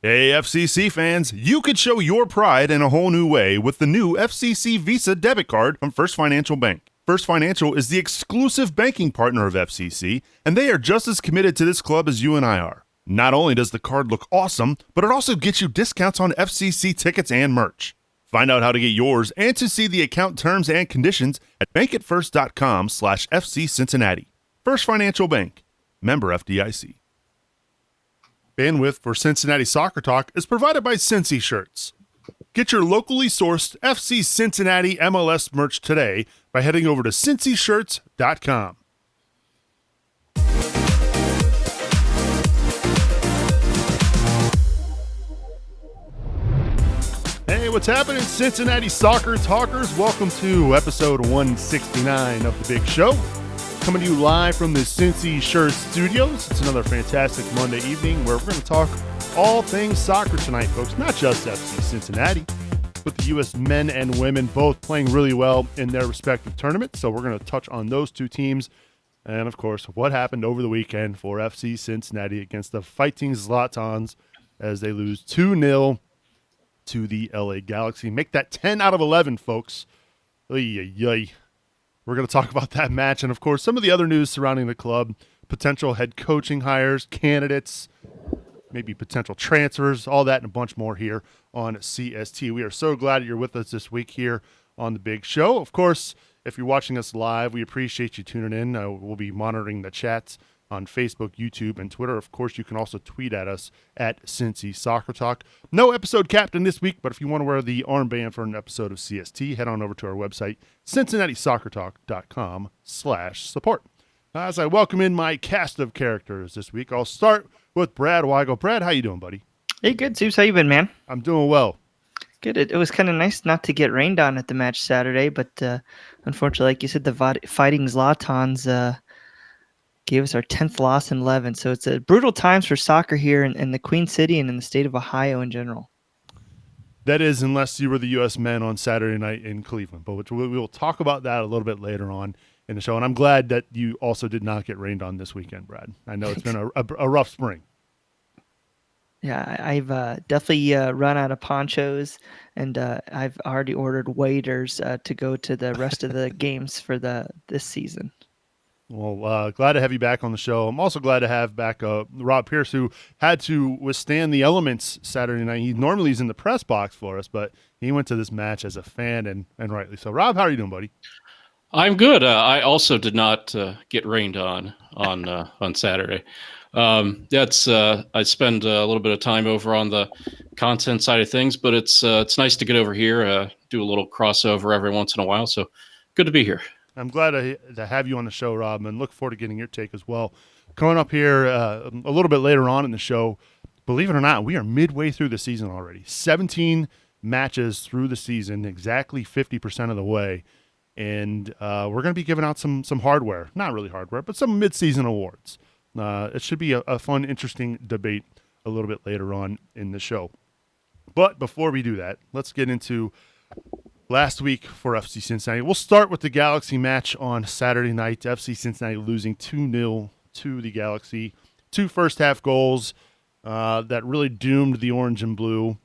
Hey, FCC fans, you could show your pride in a whole new way with the new FCC Visa debit card from First Financial Bank. First Financial is the exclusive banking partner of FCC, and they are just as committed to this club as you and I are. Not only does the card look awesome, but it also gets you discounts on FCC tickets and merch. Find out how to get yours and to see the account terms and conditions at bankatfirst.com/FC Cincinnati. First Financial Bank, member FDIC. Bandwidth for Cincinnati Soccer Talk is provided by Cincy Shirts. Get your locally sourced FC Cincinnati MLS merch today by heading over to cincyshirts.com. Hey, what's happening, Cincinnati Soccer Talkers? Welcome to episode 169 of The Big Show. Coming to you live from the Cincy Shirts studios. It's another fantastic Monday evening where we're going to talk all things soccer tonight, folks. Not just FC Cincinnati, but the U.S. men and women both playing really well in their respective tournaments. So we're going to touch on those two teams. And, of course, what happened over the weekend for FC Cincinnati against the Fighting Zlatans as they lose 2-0 to the LA Galaxy. Make that 10 out of 11, folks. Oy. We're going to talk about that match and, of course, some of the other news surrounding the club, potential head coaching hires, candidates, maybe potential transfers, all that and a bunch more here on CST. We are so glad you're with us this week here on The Big Show. Of course, if you're watching us live, we appreciate you tuning in. We'll be monitoring the chats on Facebook, YouTube, and Twitter. Of course, you can also tweet at us at Cincy Soccer Talk. No episode captain this week, but if you want to wear the armband for an episode of CST, head on over to our website, CincinnatiSoccerTalk.com/support. As I welcome in my cast of characters this week, I'll start with Brad Weigel. Brad, how you doing, buddy? Hey, good, Zeus. How you been, man? I'm doing well. Good. It was kind of nice not to get rained on at the match Saturday, but unfortunately, like you said, the Fighting Zlatans gave us our 10th loss in 11. So it's a brutal times for soccer here in the Queen City and in the state of Ohio in general. That is, unless you were the U.S. men on Saturday night in Cleveland. But we will talk about that a little bit later on in the show. And I'm glad that you also did not get rained on this weekend, Brad. I know it's been a rough spring. Yeah, I've definitely run out of ponchos, and I've already ordered waiters to go to the rest of the games for this season. Well, glad to have you back on the show. I'm also glad to have back Rob Pierce, who had to withstand the elements Saturday night. Normally he's in the press box for us, but he went to this match as a fan, and rightly so. Rob, how are you doing, buddy? I'm good. I also did not get rained on Saturday. I spend a little bit of time over on the content side of things, but it's nice to get over here, do a little crossover every once in a while. So good to be here. I'm glad to have you on the show, Rob, and look forward to getting your take as well. Coming up here a little bit later on in the show, believe it or not, we are midway through the season already. 17 matches through the season, exactly 50% of the way. And we're going to be giving out some hardware. Not really hardware, but some midseason awards. It should be a fun, interesting debate a little bit later on in the show. But before we do that, let's get into last week for FC Cincinnati. We'll start with the Galaxy match on Saturday night. FC Cincinnati losing 2-0 to the Galaxy. 2 first-half goals that really doomed the orange and blue.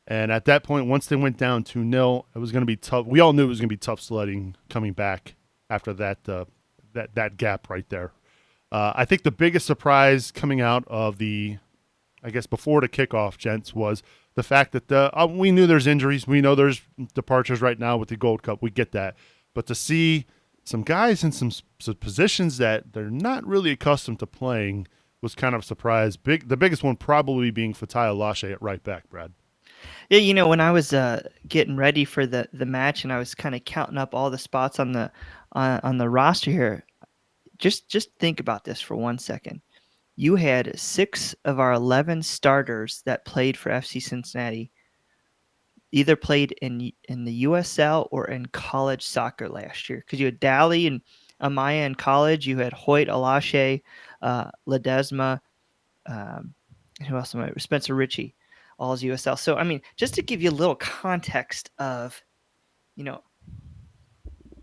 And at that point, once they went down 2-0, it was going to be tough. We all knew it was going to be tough sledding coming back after that gap right there. I think the biggest surprise coming out of before the kickoff, gents, was the fact that we knew there's injuries. We know there's departures right now with the Gold Cup. We get that. But to see some guys in some positions that they're not really accustomed to playing was kind of a surprise. The biggest one probably being Fatai Alashe at right back, Brad. Yeah, when I was getting ready for the match and I was kind of counting up all the spots on the roster here, just think about this for 1 second. You had 6 of our 11 starters that played for FC Cincinnati either played in the USL or in college soccer last year. Because you had Daly and Amaya in college. You had Hoyt, Alashe, Ledesma, who else am I? Spencer Ritchie, all is USL. So, I mean, just to give you a little context of,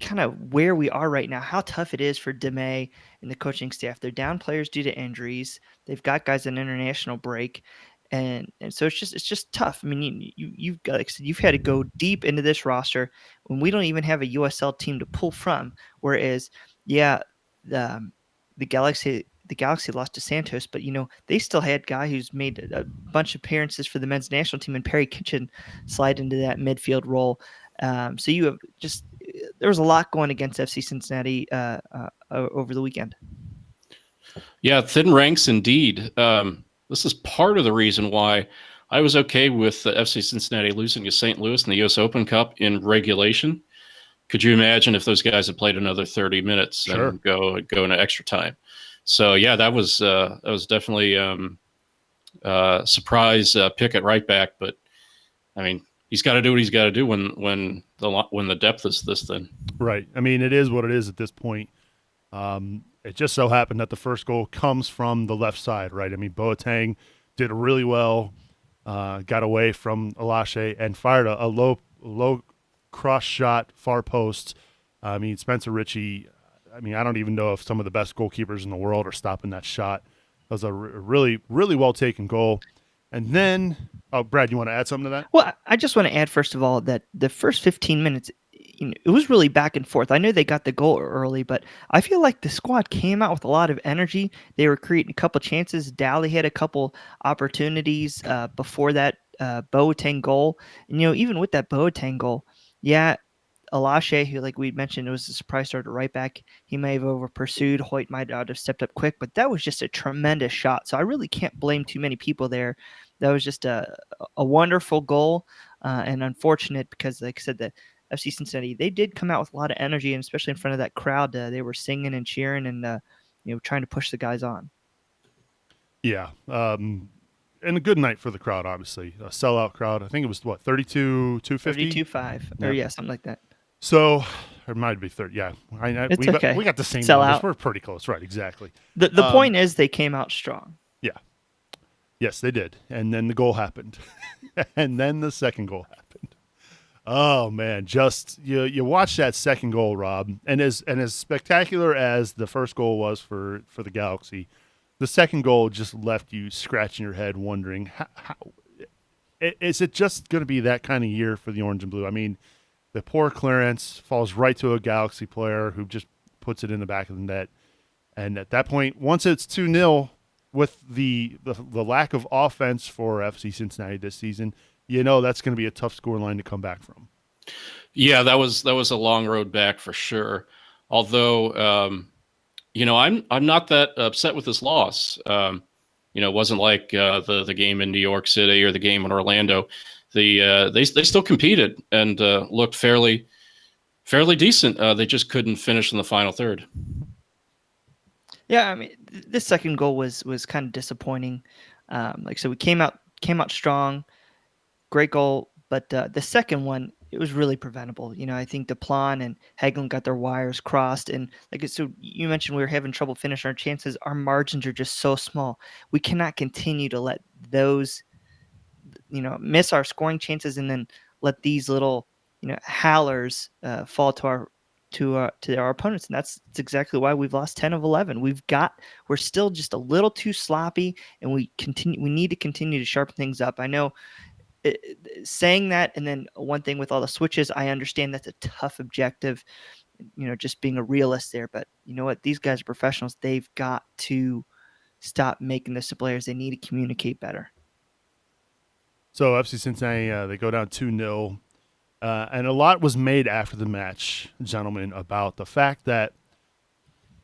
kind of where we are right now, how tough it is for DeMay and the coaching staff. They're down players due to injuries. They've got guys on international break. And so it's just tough. I mean, you've got, like I said, you've had to go deep into this roster when we don't even have a USL team to pull from. Whereas, yeah, the the Galaxy lost to Santos, but they still had guy who's made a bunch of appearances for the men's national team, and Perry Kitchen slide into that midfield role. So you have there was a lot going against FC Cincinnati over the weekend. Yeah, thin ranks indeed. This is part of the reason why I was okay with the FC Cincinnati losing to St. Louis in the U.S. Open Cup in regulation. Could you imagine if those guys had played another 30 minutes Sure. and go into extra time? So yeah, that was definitely surprise pick at right back. But I mean, he's got to do what he's got to do when the depth is this thin. Right. I mean, it is what it is at this point. It just so happened that the first goal comes from the left side, right? I mean, Boateng did really well, got away from Alashe and fired a low cross shot, far post. I mean, Spencer Ritchie, I mean, I don't even know if some of the best goalkeepers in the world are stopping that shot. That was a really, really well taken goal. And then, Brad, you want to add something to that? Well, I just want to add, first of all, that the first 15 minutes, it was really back and forth. I know they got the goal early, but I feel like the squad came out with a lot of energy. They were creating a couple chances. Dally had a couple opportunities before that Boateng goal. And, even with that Boateng goal, yeah, Alashe, who, like we mentioned, it was a surprise starter right back. He may have over pursued. Hoyt might not have stepped up quick, but that was just a tremendous shot. So I really can't blame too many people there. That was just a wonderful goal, and unfortunate because, like I said, the FC Cincinnati, they did come out with a lot of energy, and especially in front of that crowd, they were singing and cheering and trying to push the guys on. Yeah. And a good night for the crowd, obviously. A sellout crowd. I think it was, 32,250? 32-5, or yeah, something like that. So, it might be 30. Yeah. It's okay. We got the same Sell numbers. out. We're pretty close. Right, exactly. The point is they came out strong. Yeah. Yes, they did. And then the goal happened. And then the second goal happened. Oh man, just you watch that second goal, Rob, and as spectacular as the first goal was for the Galaxy, the second goal just left you scratching your head, wondering how is it just going to be that kind of year for the Orange and Blue? I mean, the poor clearance falls right to a Galaxy player who just puts it in the back of the net, and at that point, once it's 2-0, with the lack of offense for FC Cincinnati this season, that's going to be a tough scoreline to come back from. Yeah, that was a long road back for sure. Although, I'm not that upset with this loss. It wasn't like the game in New York City or the game in Orlando. They still competed and looked fairly decent. They just couldn't finish in the final third. Yeah, I mean, this second goal was kind of disappointing. So we came out strong, great goal, but the second one, it was really preventable. I think Deplan and Hagelin got their wires crossed, and so you mentioned we were having trouble finishing our chances. Our margins are just so small. We cannot continue to let those, miss our scoring chances, and then let these little, howlers fall to our opponents, and that's exactly why we've lost 10 of 11. We're still just a little too sloppy, and we need to continue to sharpen things up. I know saying that, and then one thing with all the switches, I understand that's a tough objective, just being a realist there, but you know what, these guys are professionals. They've got to stop making this to players. They need to communicate better. So FC Cincinnati, they go down 2-0. And a lot was made after the match, gentlemen, about the fact that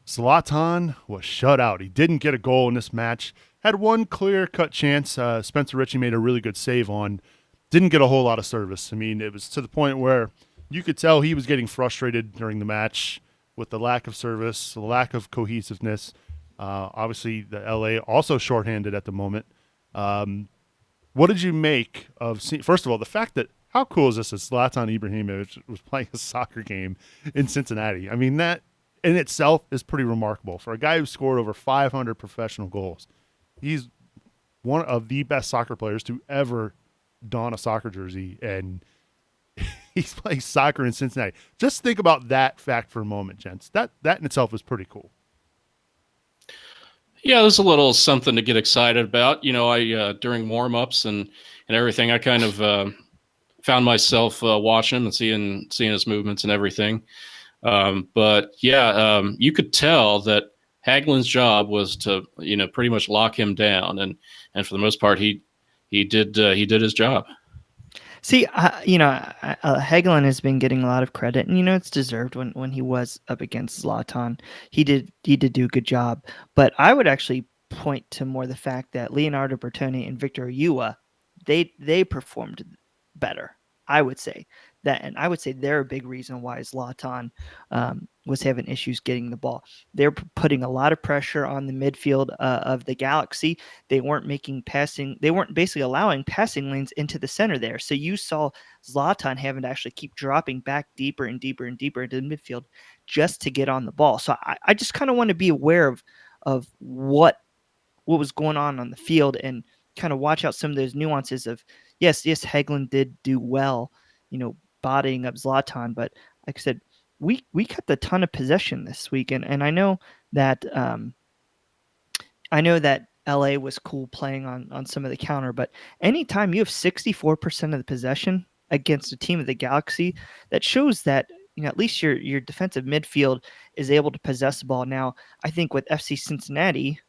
Zlatan was shut out. He didn't get a goal in this match. Had one clear-cut chance. Spencer Ritchie made a really good save on. Didn't get a whole lot of service. I mean, it was to the point where you could tell he was getting frustrated during the match with the lack of service, the lack of cohesiveness. Obviously, the LA also shorthanded at the moment. What did you make of, first of all, the fact that, how cool is this that Zlatan Ibrahimovic was playing a soccer game in Cincinnati? I mean, that in itself is pretty remarkable. For a guy who scored over 500 professional goals, he's one of the best soccer players to ever don a soccer jersey, and he's playing soccer in Cincinnati. Just think about that fact for a moment, gents. That in itself is pretty cool. Yeah, there's a little something to get excited about. I during warm-ups and everything, I kind of found myself watching him and seeing his movements and everything. But yeah, you could tell that Hagelin's job was to pretty much lock him down, and for the most part, he did his job. See, Hagelin has been getting a lot of credit, and it's deserved. When he was up against Zlatan, he did do a good job. But I would actually point to more the fact that Leonardo Bertoni and Victor Yua, they performed better. I would say that, and I would say they're a big reason why Zlatan was having issues getting the ball. They're putting a lot of pressure on the midfield of the Galaxy. They weren't making passing. They weren't basically allowing passing lanes into the center there. So you saw Zlatan having to actually keep dropping back deeper and deeper and deeper into the midfield just to get on the ball. So I just kind of want to be aware of what was going on the field and kind of watch out some of those nuances of yes, Hagelin did do well, bodying up Zlatan, but like I said, we kept a ton of possession this week, and I know that LA was cool playing on some of the counter, but anytime you have 64% of the possession against a team of the Galaxy, that shows that at least your defensive midfield is able to possess the ball. Now, I think with FC Cincinnati,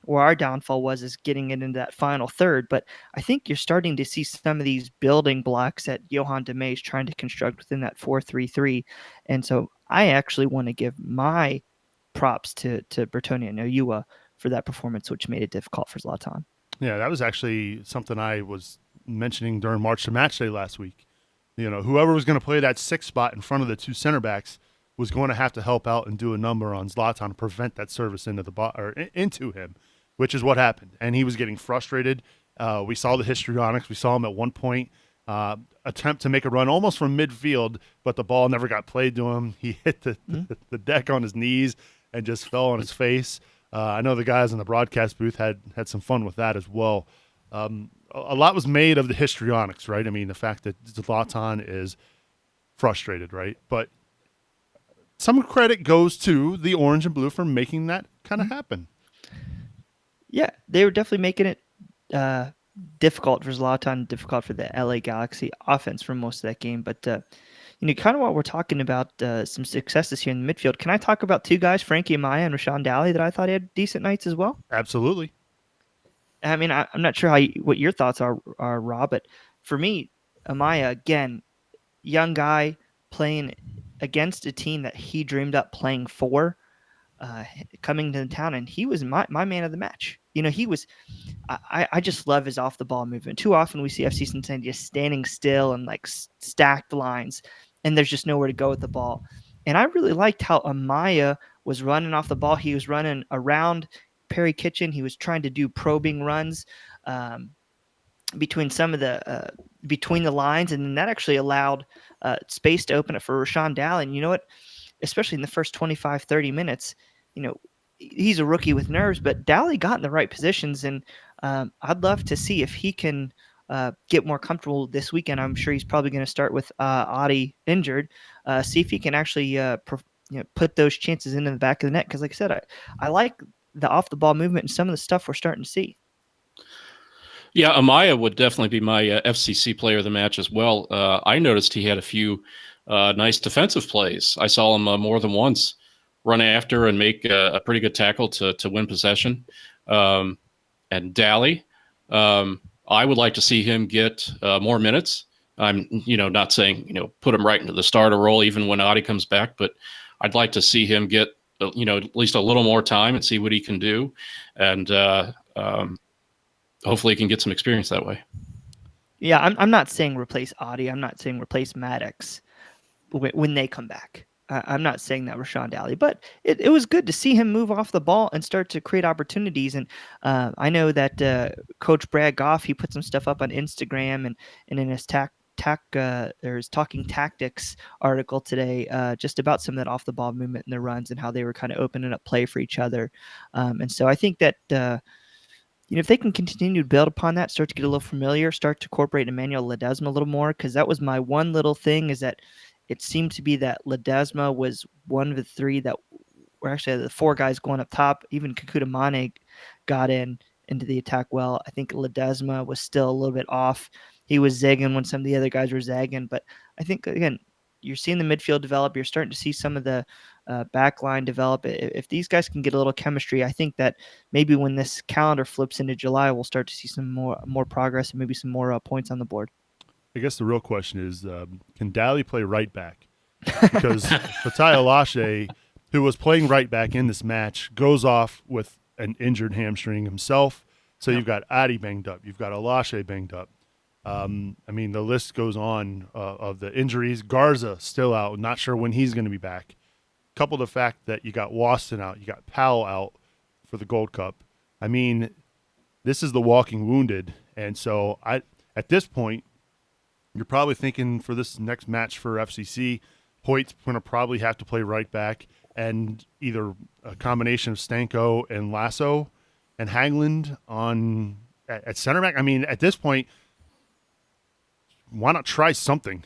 where our downfall is getting it into that final third. But I think you're starting to see some of these building blocks that Johan Demay is trying to construct within that 4-3-3. And so I actually want to give my props to Bertoni and Oyua for that performance, which made it difficult for Zlatan. Yeah, that was actually something I was mentioning during March to Match Day last week. Whoever was going to play that sixth spot in front of the two center backs was going to have to help out and do a number on Zlatan to prevent that service into into him, which is what happened. And he was getting frustrated. We saw the histrionics. We saw him at one point attempt to make a run almost from midfield, but the ball never got played to him. He hit the deck on his knees and just fell on his face. I know the guys in the broadcast booth had some fun with that as well. A lot was made of the histrionics, right? I mean, the fact that Zlatan is frustrated, right? But some credit goes to the orange and blue for making that kind of happen. Yeah, they were definitely making it difficult for Zlatan, difficult for the LA Galaxy offense for most of that game. But, kind of while we're talking about some successes here in the midfield, can I talk about two guys, Frankie Amaya and Rashawn Daly, that I thought had decent nights as well? Absolutely. I mean, I'm not sure what your thoughts are, Rob, but for me, Amaya, again, young guy playing against a team that he dreamed up playing for, coming to town, and he was my man of the match. He was. I just love his off the ball movement. Too often we see FC Cincinnati just standing still and like stacked lines, and there's just nowhere to go with the ball. And I really liked how Amaya was running off the ball. He was running around Perry Kitchen. He was trying to do probing runs between some of the between the lines, and then that actually allowed space to open up for Rashawn Daly. And you know what? Especially in the first 25, 30 minutes, he's a rookie with nerves, but Daly got in the right positions, and I'd love to see if he can get more comfortable this weekend. I'm sure he's probably going to start with Adi injured. See if he can actually put those chances into the back of the net, because like I said, I like the off-the-ball movement and some of the stuff we're starting to see. Yeah, Amaya would definitely be my FCC player of the match as well. I noticed he had a few nice defensive plays. I saw him more than once run after and make a pretty good tackle to win possession. And Daly, I would like to see him get more minutes. I'm not saying put him right into the starter role even when Adi comes back, but I'd like to see him get at least a little more time and see what he can do, and hopefully he can get some experience that way. Yeah, I'm not saying replace Adi. I'm not saying replace Maddox when they come back. I'm not saying that Rashawn Daly, but it was good to see him move off the ball and start to create opportunities. And I know that Coach Brad Goff, he put some stuff up on Instagram and in his his Talking Tactics article today, just about some of that off the ball movement in the runs and how they were kind of opening up play for each other. And so I think that if they can continue to build upon that, start to get a little familiar, start to incorporate Emmanuel Ledesma a little more, because that was my one little thing, is that it seemed to be that Ledesma was one of the three that we're actually the 4 guys going up top. Even Kakuta Mane got into the attack well. I think Ledesma was still a little bit off. He was zigging when some of the other guys were zagging. But I think, again, you're seeing the midfield develop. You're starting to see some of the back line develop. If these guys can get a little chemistry, I think that maybe when this calendar flips into July, we'll start to see some more progress and maybe some more points on the board. I guess the real question is, can Daly play right back? Because Fatai Alashe, who was playing right back in this match, goes off with an injured hamstring himself. So you've got Adi banged up. You've got Alashe banged up. I mean, the list goes on of the injuries. Garza still out. Not sure when he's going to be back. Coupled the fact that you got Waston out. You got Powell out for the Gold Cup. I mean, this is the walking wounded. And so at this point, you're probably thinking for this next match for FCC, Hoyt's going to probably have to play right back, and either a combination of Stanko and Lasso and Hagland at center back. I mean, at this point, why not try something?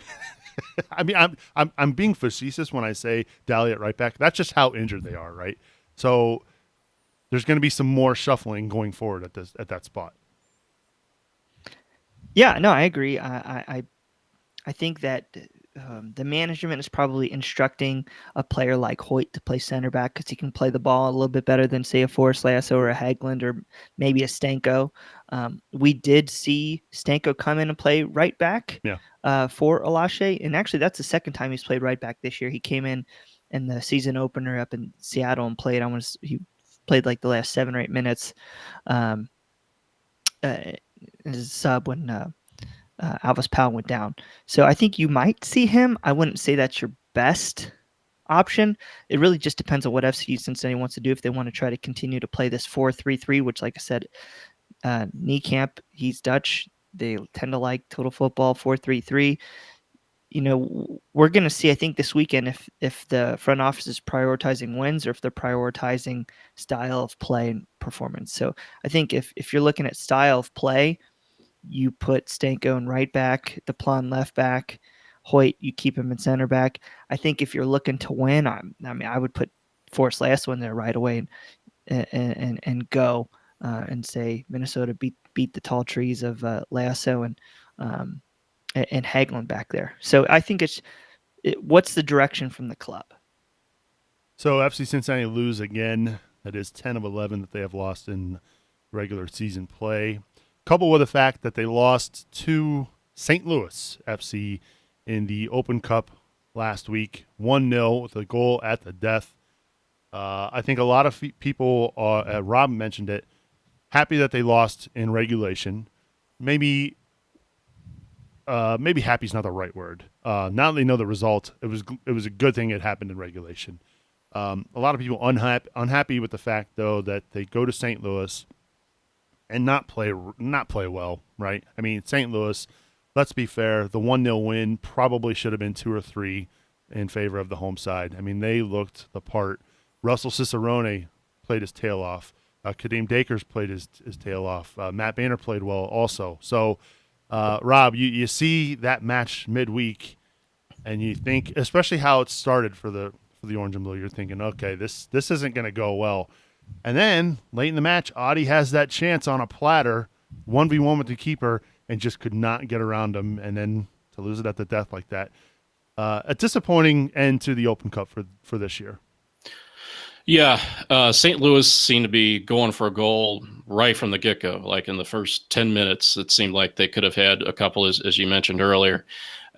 I mean, I'm being facetious when I say Daly at right back. That's just how injured they are, right? So there's going to be some more shuffling going forward at that spot. Yeah, no, I agree. I think that the management is probably instructing a player like Hoyt to play center back because he can play the ball a little bit better than, say, a Forrest Lasso or a Hagland or maybe a Stanko. We did see Stanko come in and play right back for Alashe, and actually that's the second time he's played right back this year. He came in the season opener up in Seattle and played. He played like the last 7 or 8 minutes as a sub when Alvis Powell went down. So I think you might see him. I wouldn't say that's your best option. It really just depends on what FC Cincinnati wants to do. If they want to try to continue to play this 4-3-3, which, like I said, Niekamp, he's Dutch. They tend to like total football 4-3-3. You know, we're going to see, I think, this weekend if the front office is prioritizing wins or if they're prioritizing style of play and performance. So I think if you're looking at style of play, you put Stanko in right back, DePlon left back, Hoyt, you keep him in center back. I think if you're looking to win, I would put Forrest Lasso in there right away and go and say Minnesota beat the tall trees of Lasso and Hagland back there. So I think what's the direction from the club? So FC Cincinnati lose again. That is 10 of 11 that they have lost in regular season play. Coupled with the fact that they lost to St. Louis FC in the Open Cup last week, 1-0 with a goal at the death. I think a lot of people, Rob mentioned it, happy that they lost in regulation. Maybe happy's not the right word. Now that they know the result, it was a good thing it happened in regulation. A lot of people unhappy with the fact, though, that they go to St. Louis and not play well, right? I mean, St. Louis, let's be fair, the 1-0 win probably should have been 2 or 3 in favor of the home side. I mean, they looked the part. Russell Cicerone played his tail off. Kadeem Dakers played his tail off. Matt Banner played well also. So, Rob, you see that match midweek, and you think, especially how it started for the Orange and Blue, you're thinking, okay, this isn't going to go well. And then late in the match, Adi has that chance on a platter, 1v1 with the keeper, and just could not get around him. And then to lose it at the death like that, a disappointing end to the Open Cup for this year. Yeah, St. Louis seemed to be going for a goal right from the get-go. Like in the first 10 minutes, it seemed like they could have had a couple, as you mentioned earlier.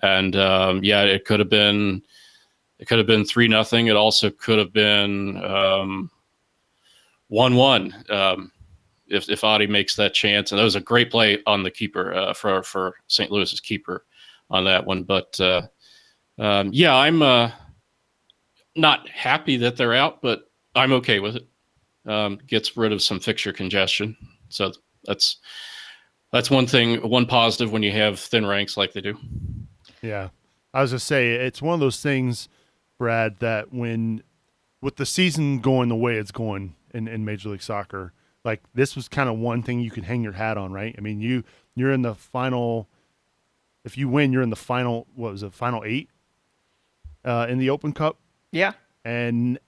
And it could have been 3-0. It also could have been 1-1 if Adi makes that chance. And that was a great play on the keeper for St. Louis's keeper on that one. But I'm not happy that they're out, but I'm okay with it. Gets rid of some fixture congestion. So that's one thing, one positive when you have thin ranks like they do. Yeah. I was going to say, it's one of those things, Brad, that with the season going the way it's going in Major League Soccer, like this was kind of one thing you could hang your hat on, right? I mean, you're in the final, if you win, you're in the final, final 8 in the Open Cup. Yeah. And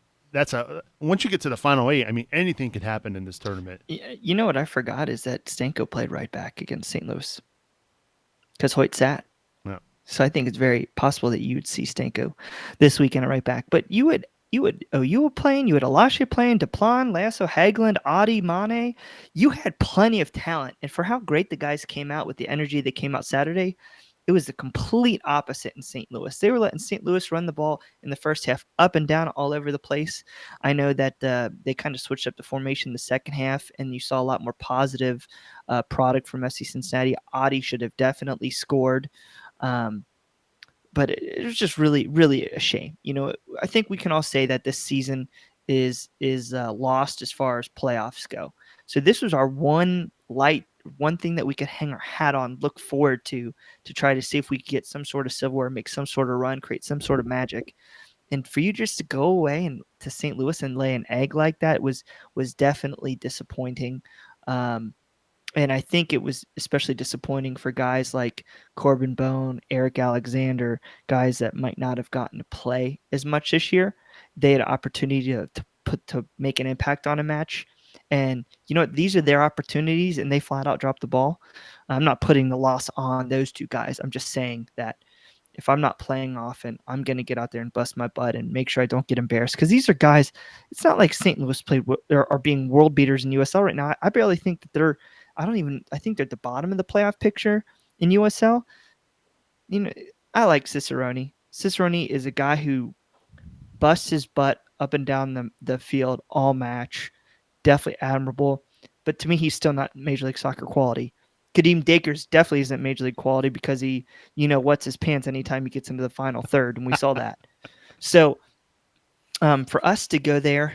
once you get to the final 8, I mean, anything could happen in this tournament. You know what I forgot is that Stanko played right back against St. Louis because Hoyt sat. Yeah. So I think it's very possible that you would see Stanko this weekend at right back. But you would playing, you had Alashe playing, Deplan, Lasso, Haglund, Adi, Mane. You had plenty of talent. And for how great the guys came out with the energy that came out Saturday, it was the complete opposite in St. Louis. They were letting St. Louis run the ball in the first half up and down all over the place. I know that they kind of switched up the formation in the second half, and you saw a lot more positive product from FC Cincinnati. Adi should have definitely scored. But it was just really, really a shame. I think we can all say that this season is lost as far as playoffs go. So this was our one thing that we could hang our hat on, look forward to try to see if we could get some sort of silverware, make some sort of run, create some sort of magic. And for you just to go away and to St. Louis and lay an egg like that was definitely disappointing. And I think it was especially disappointing for guys like Corbin Bone, Eric Alexander, guys that might not have gotten to play as much this year. They had an opportunity to make an impact on a match. And these are their opportunities, and they flat out dropped the ball. I'm not putting the loss on those two guys. I'm just saying that if I'm not playing often, I'm going to get out there and bust my butt and make sure I don't get embarrassed. Because these are guys, it's not like St. Louis are being world beaters in USL right now. I barely think that I think they're at the bottom of the playoff picture in USL. I like Cicerone. Cicerone is a guy who busts his butt up and down the field all match. Definitely admirable. But to me, he's still not Major League Soccer quality. Kadeem Dakers definitely isn't Major League quality because he, what's his pants anytime he gets into the final third, and we saw that. So for us to go there,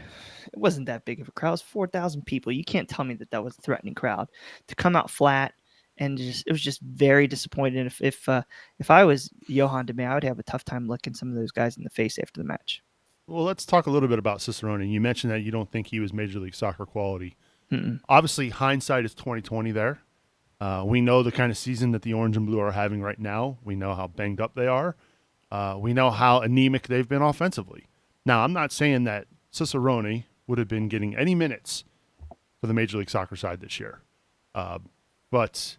it wasn't that big of a crowd. It was 4,000 people. You can't tell me that was a threatening crowd. To come out flat, and it was just very disappointing. If I was Johan DeMay, I would have a tough time looking some of those guys in the face after the match. Well, let's talk a little bit about Cicerone. You mentioned that you don't think he was Major League Soccer quality. Mm-mm. Obviously, hindsight is 20/20 there. We know the kind of season that the Orange and Blue are having right now. We know how banged up they are. We know how anemic they've been offensively. Now, I'm not saying that Cicerone would have been getting any minutes for the Major League Soccer side this year. But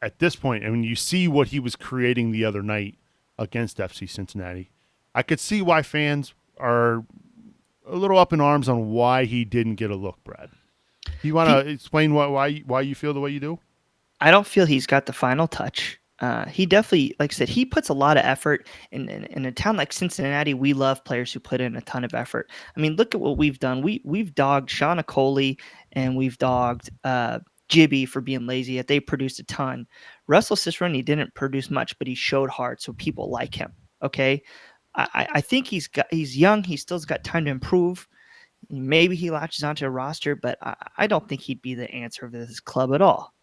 at this point, and when you see what he was creating the other night against FC Cincinnati, I could see why fans are a little up in arms on why he didn't get a look, Brad. You want to explain why you feel the way you do? I don't feel he's got the final touch. He definitely, like I said, he puts a lot of effort. In a town like Cincinnati, we love players who put in a ton of effort. I mean, look at what we've done. We've dogged Shauna Coley and we've dogged Gibby for being lazy. Yet they produced a ton. Russell Cicerone didn't produce much, but he showed heart, so people like him. Okay, I think he's young. He still's got time to improve. Maybe he latches onto a roster, but I don't think he'd be the answer of this club at all.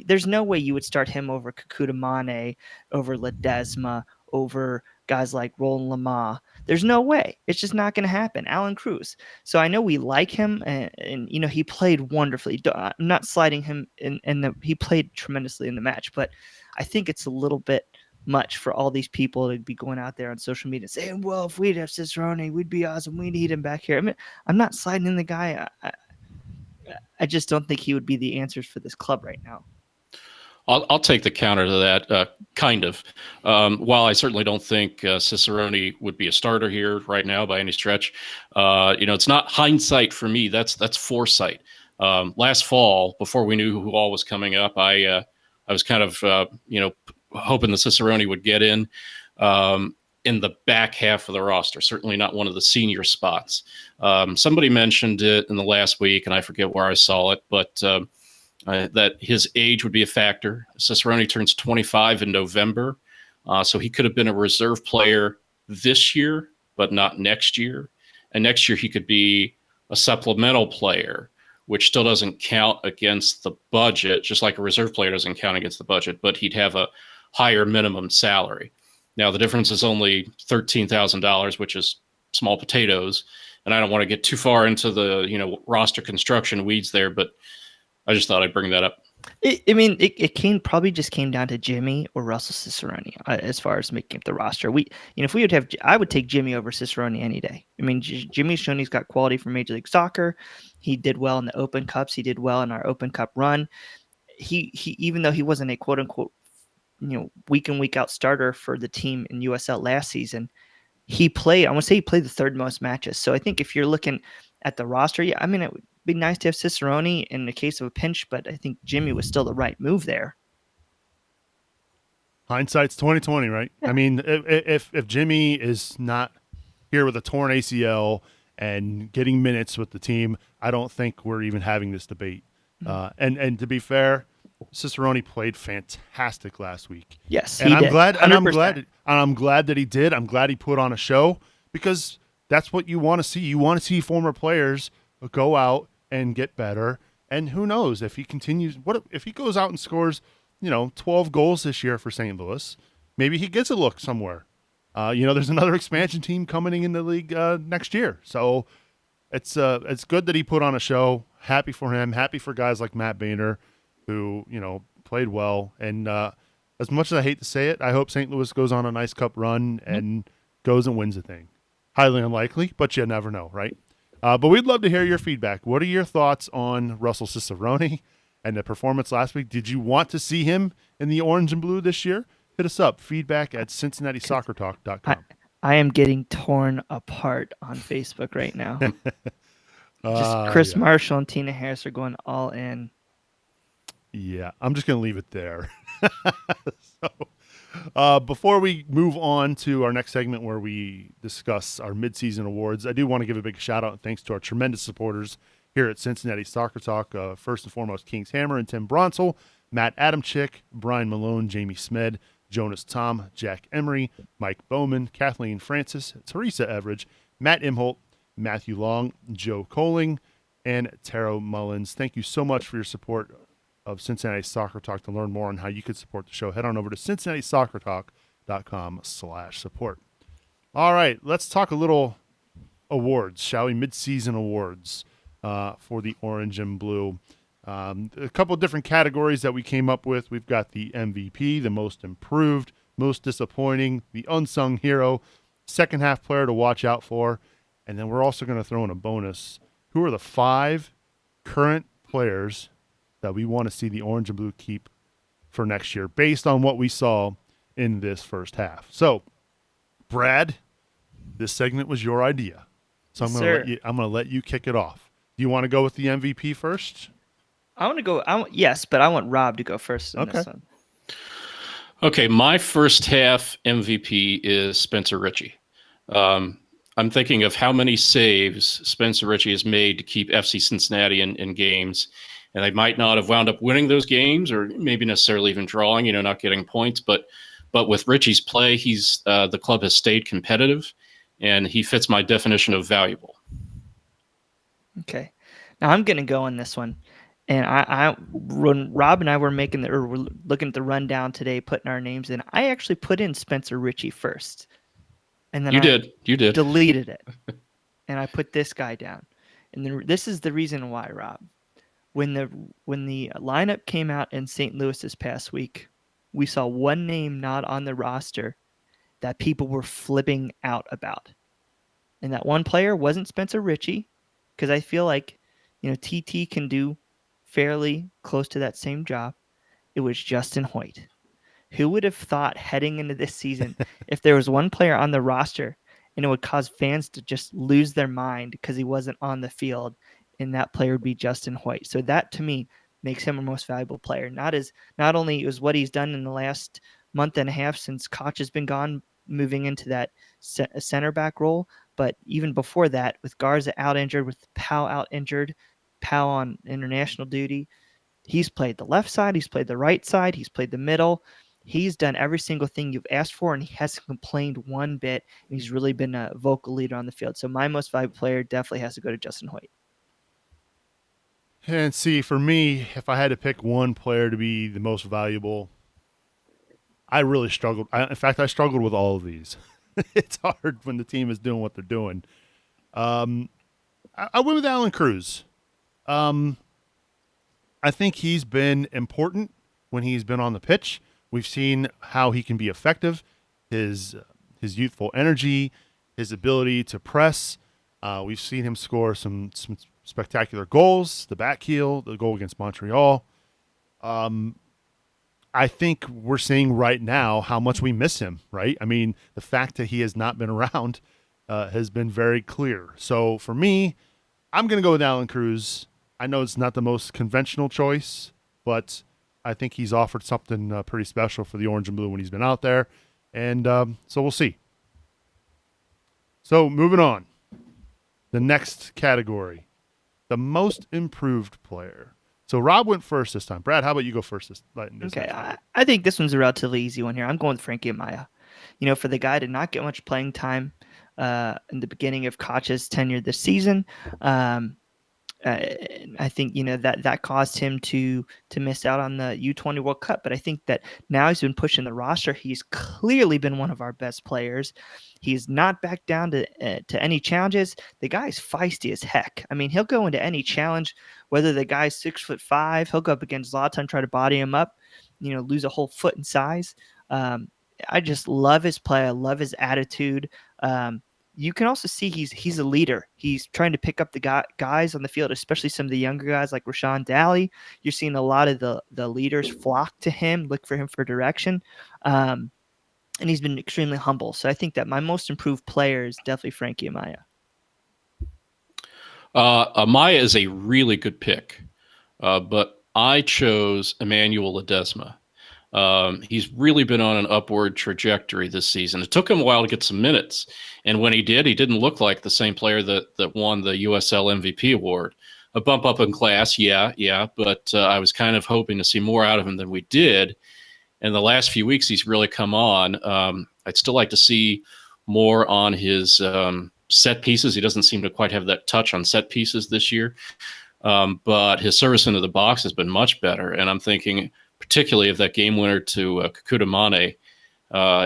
There's no way you would start him over Kakuta Mane, over Ledesma, over guys like Roland Lamah. There's no way. It's just not going to happen. Alan Cruz. So I know we like him, and he played wonderfully. I'm not sliding him, he played tremendously in the match, but I think it's a little bit much for all these people to be going out there on social media saying, well, if we'd have Cicerone, we'd be awesome. We need him back here. I mean, I'm not sliding in the guy. I just don't think he would be the answers for this club right now. I'll take the counter to that, kind of. While I certainly don't think Cicerone would be a starter here right now by any stretch, it's not hindsight for me. That's foresight. Last fall, before we knew who all was coming up, I was kind of hoping the Cicerone would get in the back half of the roster. Certainly not one of the senior spots. Somebody mentioned it in the last week, and I forget where I saw it, but that his age would be a factor. Cicerone turns 25 in November, so he could have been a reserve player this year, but not next year. And next year he could be a supplemental player, which still doesn't count against the budget, just like a reserve player doesn't count against the budget, but he'd have a higher minimum salary. Now, the difference is only $13,000, which is small potatoes. And I don't want to get too far into the, roster construction weeds there, but I just thought I'd bring that up. It probably just came down to Jimmy or Russell Cicerone as far as making up the roster. If we would have, I would take Jimmy over Cicerone any day. I mean, Jimmy's shown he's got quality for Major League Soccer. He did well in the Open Cups. He did well in our Open Cup run. He even though he wasn't a quote unquote week in week out starter for the team in USL last season, he played. I want to say he played the third most matches. So I think if you're looking at the roster, yeah, I mean, it would be nice to have Cicerone in the case of a pinch, but I think Jimmy was still the right move there. Hindsight's 2020, right? Yeah. I mean, if Jimmy is not here with a torn ACL and getting minutes with the team, I don't think we're even having this debate. And to be fair, Cicerone played fantastic last week. Yes, and he I'm did. glad, 100%. and I'm glad that he did. I'm glad he put on a show because that's what you want to see. You want to see former players go out and get better. And who knows if he continues? What if he goes out and scores, 12 goals this year for St. Louis? Maybe he gets a look somewhere. There's another expansion team coming in the league next year, so it's good that he put on a show. Happy for him. Happy for guys like Matt Boehner, who played well. And as much as I hate to say it, I hope St. Louis goes on a nice cup run and goes and wins the thing. Highly unlikely, but you never know, right? But we'd love to hear your feedback. What are your thoughts on Russell Cicerone and the performance last week? Did you want to see him in the orange and blue this year? Hit us up, feedback at CincinnatiSoccerTalk.com. I am getting torn apart on Facebook right now. Just Chris Marshall and Tina Harris are going all in. Yeah, I'm just going to leave it there. Before we move on to our next segment where we discuss our midseason awards, I do want to give a big shout out and thanks to our tremendous supporters here at Cincinnati Soccer Talk. First and foremost, Kings Hammer and Tim Bronsel, Matt Adamczyk, Brian Malone, Jamie Smed, Jonas Tom, Jack Emery, Mike Bowman, Kathleen Francis, Teresa Everidge, Matt Imholt, Matthew Long, Joe Coling, and Taro Mullins. Thank you so much for your support of Cincinnati Soccer Talk. To learn more on how you could support the show, head on over to CincinnatiSoccerTalk.com/support. All right, let's talk a little awards, shall we? Mid-season awards for the orange and blue. A couple of different categories that we came up with. We've got the MVP, the most improved, most disappointing, the unsung hero, second half player to watch out for, and then we're also going to throw in a bonus. Who are the 5 current players that we want to see the orange and blue keep for next year based on what we saw in this first half? So, Brad, this segment was your idea. So I'm going to let you kick it off. Do you want to go with the MVP first? I want to go. Yes, but I want Rob to go first in this one. Okay, my first half MVP is Spencer Richey. I'm thinking of how many saves Spencer Richey has made to keep FC Cincinnati in games, and they might not have wound up winning those games, or maybe necessarily even drawing. Not getting points. But with Richey's play, the club has stayed competitive, and he fits my definition of valuable. Okay, now I'm going to go on this one. And when Rob and I were we're looking at the rundown today, putting our names in, I actually put in Spencer Richey first. And then you did deleted it. And I put this guy down. And then this is the reason why, Rob. When the lineup came out in St. Louis this past week, we saw one name not on the roster that people were flipping out about. And that one player wasn't Spencer Richey, because I feel like, TT can do fairly close to that same job. It was Justin Hoyt. Who would have thought heading into this season, if there was one player on the roster and it would cause fans to just lose their mind because he wasn't on the field, and that player would be Justin Hoyt. So that to me makes him a most valuable player. Not only is what he's done in the last month and a half since Koch has been gone, moving into that center back role, but even before that, with Garza out injured, with Powell out injured, Powell on international duty, he's played the left side, he's played the right side, he's played the middle. He's done every single thing you've asked for, and he hasn't complained one bit. And he's really been a vocal leader on the field. So my most valuable player definitely has to go to Justin Hoyt. And see, for me, if I had to pick one player to be the most valuable, I really struggled. In fact, I struggled with all of these. It's hard when the team is doing what they're doing. I went with Alan Cruz. I I think he's been important when he's been on the pitch. We've seen how he can be effective, his youthful energy, his ability to press. We've seen him score some spectacular goals, the back heel, the goal against Montreal. I think we're seeing right now how much we miss him, right? I mean, the fact that he has not been around has been very clear. So for me, I'm going to go with Alan Cruz. I know it's not the most conventional choice, but I think he's offered something pretty special for the orange and blue when he's been out there. And so we'll see. So moving on. The next category, the most improved player. So Rob went first this time. Brad, how about you go first this Okay, time? I think this one's a relatively easy one here. I'm going with Frankie Amaya. For the guy to not get much playing time in the beginning of Koch's tenure this season, I think that caused him to miss out on the U20 World Cup. But I think that now he's been pushing the roster. He's clearly been one of our best players. He's not backed down to any challenges. The guy's feisty as heck. I mean, he'll go into any challenge, whether the guy's 6'5", he'll go up against Zlatan, try to body him up, lose a whole foot in size. I just love his play. I love his attitude. You can also see he's a leader. He's trying to pick up the guys on the field, especially some of the younger guys like Rashawn Daly. You're seeing a lot of the leaders flock to him, look for him for direction. And he's been extremely humble. So I think that my most improved player is definitely Frankie Amaya. Amaya is a really good pick, but I chose Emmanuel Ledesma. He's really been on an upward trajectory this season. It took him a while to get some minutes, and when he did, he didn't look like the same player that won the USL MVP award. A bump up in class, yeah, but I was kind of hoping to see more out of him than we did. And the last few weeks, he's really come on. I'd still like to see more on his set pieces. He doesn't seem to quite have that touch on set pieces this year, but his service into the box has been much better. And I'm thinking particularly of that game winner to Kekuta Mane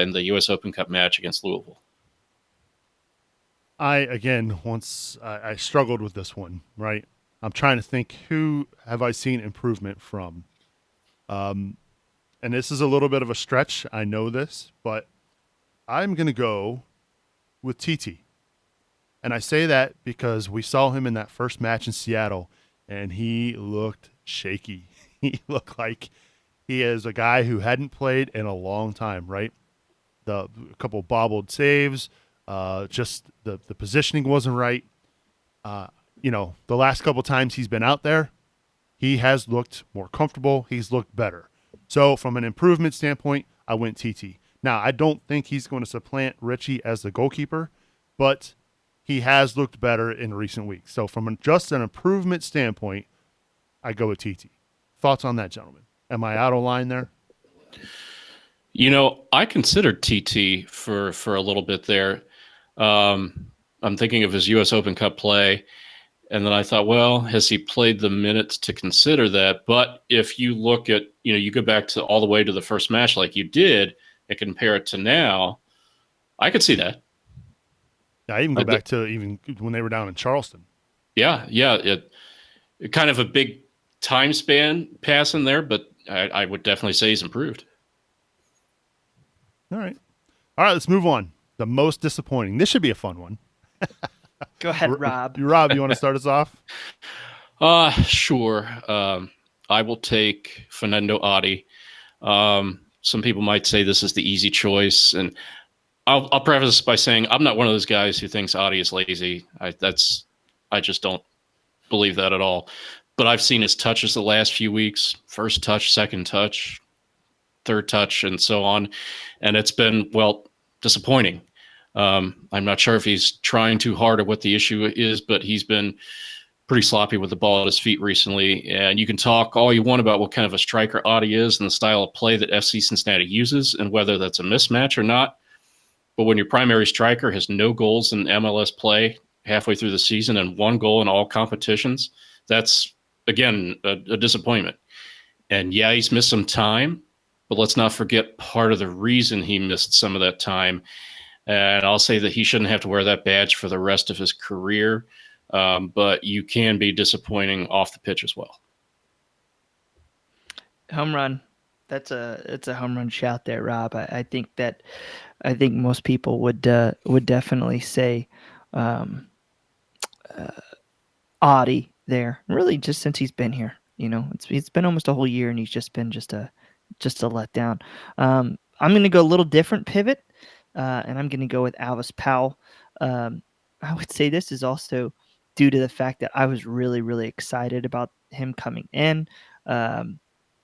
in the U.S. Open Cup match against Louisville. I struggled with this one, right? I'm trying to think, who have I seen improvement from? And this is a little bit of a stretch. I know this, but I'm going to go with TT. And I say that because we saw him in that first match in Seattle, and he looked shaky. He looked like he is a guy who hadn't played in a long time, right? A couple bobbled saves, just the positioning wasn't right. The last couple times he's been out there, he has looked more comfortable. He's looked better. So from an improvement standpoint, I went TT. Now, I don't think he's going to supplant Richie as the goalkeeper, but he has looked better in recent weeks. So from just an improvement standpoint, I go with TT. Thoughts on that, gentlemen? Am I out of line there? I considered TT for a little bit there. I'm thinking of his U.S. Open Cup play, and then I thought, well, has he played the minutes to consider that? But if you look at, you go back to all the way to the first match like you did and compare it to now, I could see that. I even go back to even when they were down in Charleston. Yeah. It kind of a big time span pass in there, but I would definitely say he's improved. All right, let's move on. The most disappointing. This should be a fun one. Go ahead, Rob. Rob, you want to start us off? Sure. I will take Fernando Adi. Some people might say this is the easy choice, and I'll preface by saying I'm not one of those guys who thinks Adi is lazy. I just don't believe that at all. But I've seen his touches the last few weeks: first touch, second touch, third touch, and so on, and it's been disappointing. I'm not sure if he's trying too hard or what the issue is, but he's been pretty sloppy with the ball at his feet recently. And you can talk all you want about what kind of a striker Adi is and the style of play that FC Cincinnati uses and whether that's a mismatch or not. But when your primary striker has no goals in MLS play halfway through the season and one goal in all competitions, that's, again, a disappointment. And yeah, he's missed some time, but let's not forget part of the reason he missed some of that time. And I'll say that he shouldn't have to wear that badge for the rest of his career. But you can be disappointing off the pitch as well. Home run. It's a home run shout there, Rob. I think most people would definitely say um, uh, Audie there. Really, just since he's been here, it's been almost a whole year, and he's just been just a letdown. I'm going to go a little different pivot, and I'm going to go with Alvis Powell. I would say this is also due to the fact that I was really, really excited about him coming in. Um,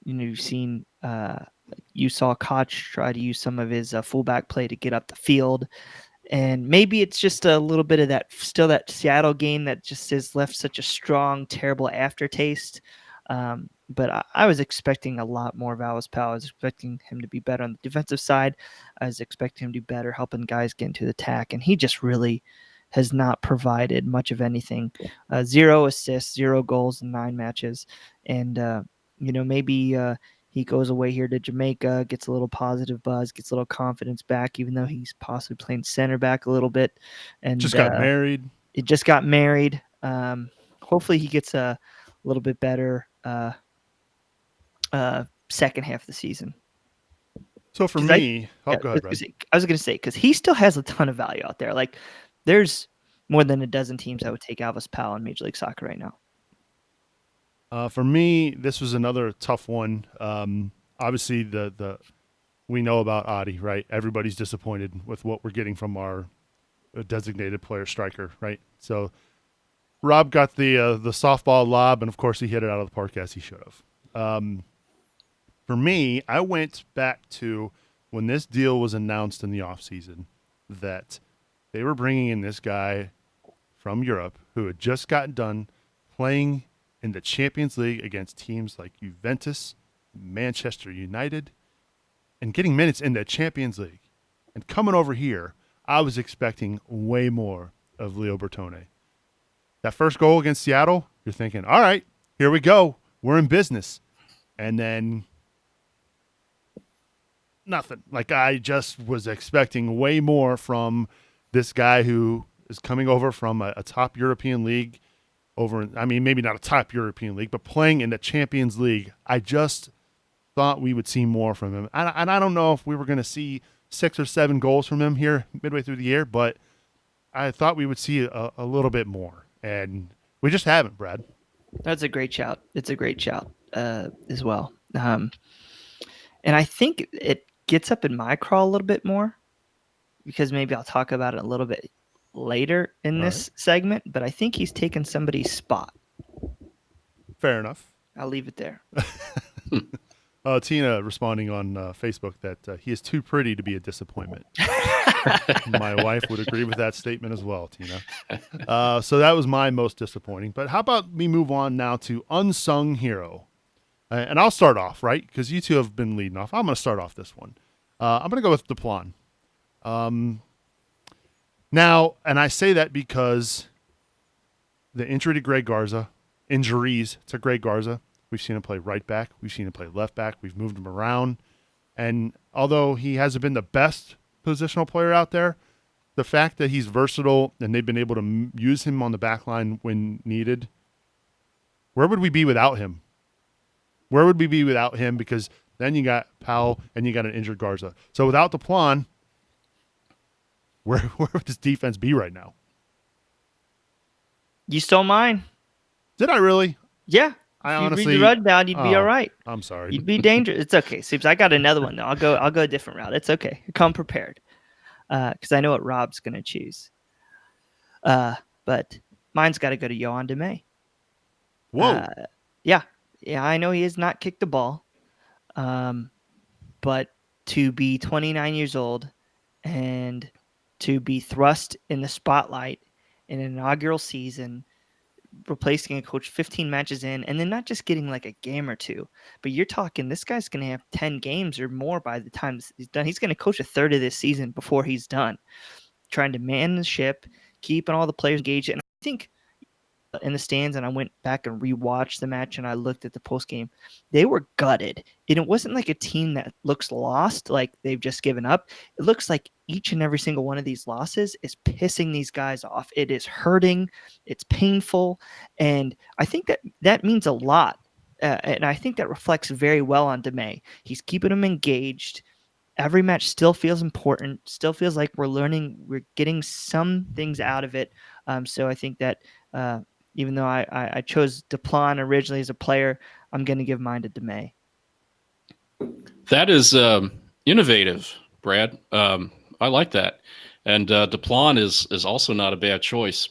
you've seen, you saw Koch try to use some of his fullback play to get up the field. And maybe it's just a little bit of that, still that Seattle game that just has left such a strong, terrible aftertaste. But I was expecting a lot more of Alice Powell. I was expecting him to be better on the defensive side. I was expecting him to be better helping guys get into the attack. And he just really has not provided much of anything. 0 assists, 0 goals in 9 matches. And, maybe he goes away here to Jamaica, gets a little positive buzz, gets a little confidence back, even though he's possibly playing center back a little bit. And Just got married. It just got married. Hopefully he gets a little bit better second half of the season. So for me, go ahead, Brad. I was going to say, because he still has a ton of value out there. Like, there's more than a dozen teams that would take Alvis Powell in Major League Soccer right now. For me, this was another tough one. Obviously, we know about Adi, right? Everybody's disappointed with what we're getting from our designated player striker, right? So Rob got the softball lob, and of course, he hit it out of the park as he should have. For me, I went back to when this deal was announced in the offseason that they were bringing in this guy from Europe who had just gotten done playing in the Champions League against teams like Juventus, Manchester United, and getting minutes in the Champions League. And coming over here, I was expecting way more of Leo Bertone. That first goal against Seattle, you're thinking, all right, here we go. We're in business. And then nothing. Like, I just was expecting way more from this guy who is coming over from a top European league maybe not a top European league, but playing in the Champions League. I just thought we would see more from him. And I don't know if we were going to see 6 or 7 goals from him here midway through the year, but I thought we would see a little bit more. And we just haven't, Brad. That's a great shout. It's a great shout as well. And I think it gets up in my craw a little bit more because maybe I'll talk about it a little bit later in this segment, but I think he's taken somebody's spot. Fair enough. I'll leave it there. Tina responding on Facebook that he is too pretty to be a disappointment. My wife would agree with that statement as well, Tina. So that was my most disappointing. But how about we move on now to Unsung Hero? And I'll start off, right? Because you two have been leading off. I'm going to start off this one. I'm going to go with Duplan. Now, and I say that because the injuries to Greg Garza, we've seen him play right back. We've seen him play left back. We've moved him around. And although he hasn't been the best positional player out there, the fact that he's versatile and they've been able to use him on the back line when needed, where would we be without him? Where would we be without him? Because then you got Powell and you got an injured Garza. So without Duplan, where would this defense be right now? You stole mine. Did I really? Yeah. I if honestly you read the rundown, you'd be all right. I'm sorry. You'd be dangerous. It's okay. Seems I got another one though. I'll go a different route. It's okay. Come prepared. Because I know what Rob's gonna choose. But mine's got to go to Yohan DeMay. Whoa. Yeah. I know he has not kicked the ball. But to be 29 years old and to be thrust in the spotlight in an inaugural season, replacing a coach 15 matches in, and then not just getting like a game or two, but you're talking this guy's going to have 10 games or more by the time he's done. He's going to coach a third of this season before he's done, trying to man the ship, keeping all the players engaged. And I think in the stands, and I went back and rewatched the match and I looked at the post game, they were gutted. And it wasn't like a team that looks lost, like they've just given up. It looks like each and every single one of these losses is pissing these guys off. It is hurting. It's painful. And I think that means a lot and I think that reflects very well on DeMay. He's keeping them engaged. Every match still feels important, still feels like we're learning, we're getting some things out of it. So I think that even though I chose Duplan originally as a player, I'm going to give mine to DeMay. That is innovative, Brad. I like that. And Duplan is also not a bad choice.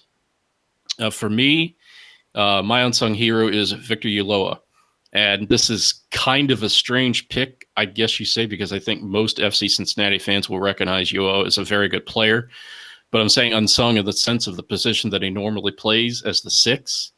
For me, my unsung hero is Victor Ulloa. And this is kind of a strange pick, I guess you say, because I think most FC Cincinnati fans will recognize Ulloa as a very good player. But I'm saying unsung in the sense of the position that he normally plays as the 6.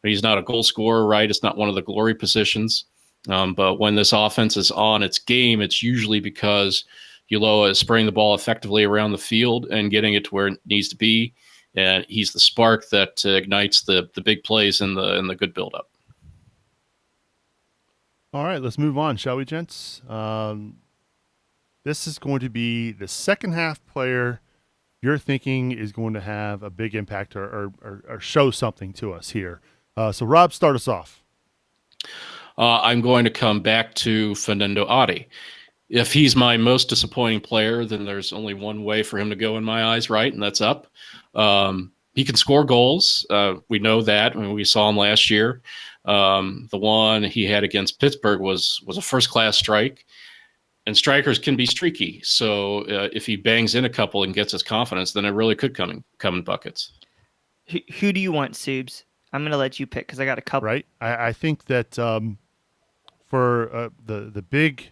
He's not a goal scorer, right? It's not one of the glory positions. But when this offense is on its game, it's usually because Ulloa is spraying the ball effectively around the field and getting it to where it needs to be. And he's the spark that ignites the big plays and the good buildup. All right, let's move on, shall we, gents? This is going to be the second half player you're thinking is going to have a big impact or show something to us here. So, Rob, start us off. I'm going to come back to Fernando Adi. If he's my most disappointing player, then there's only one way for him to go in my eyes, right? And that's up. He can score goals. We know that. I mean, we saw him last year. The one he had against Pittsburgh was a first-class strike. And strikers can be streaky. So if he bangs in a couple and gets his confidence, then it really could come in buckets. Who do you want, Subes? I'm going to let you pick because I got a couple. Right. I think that for the big,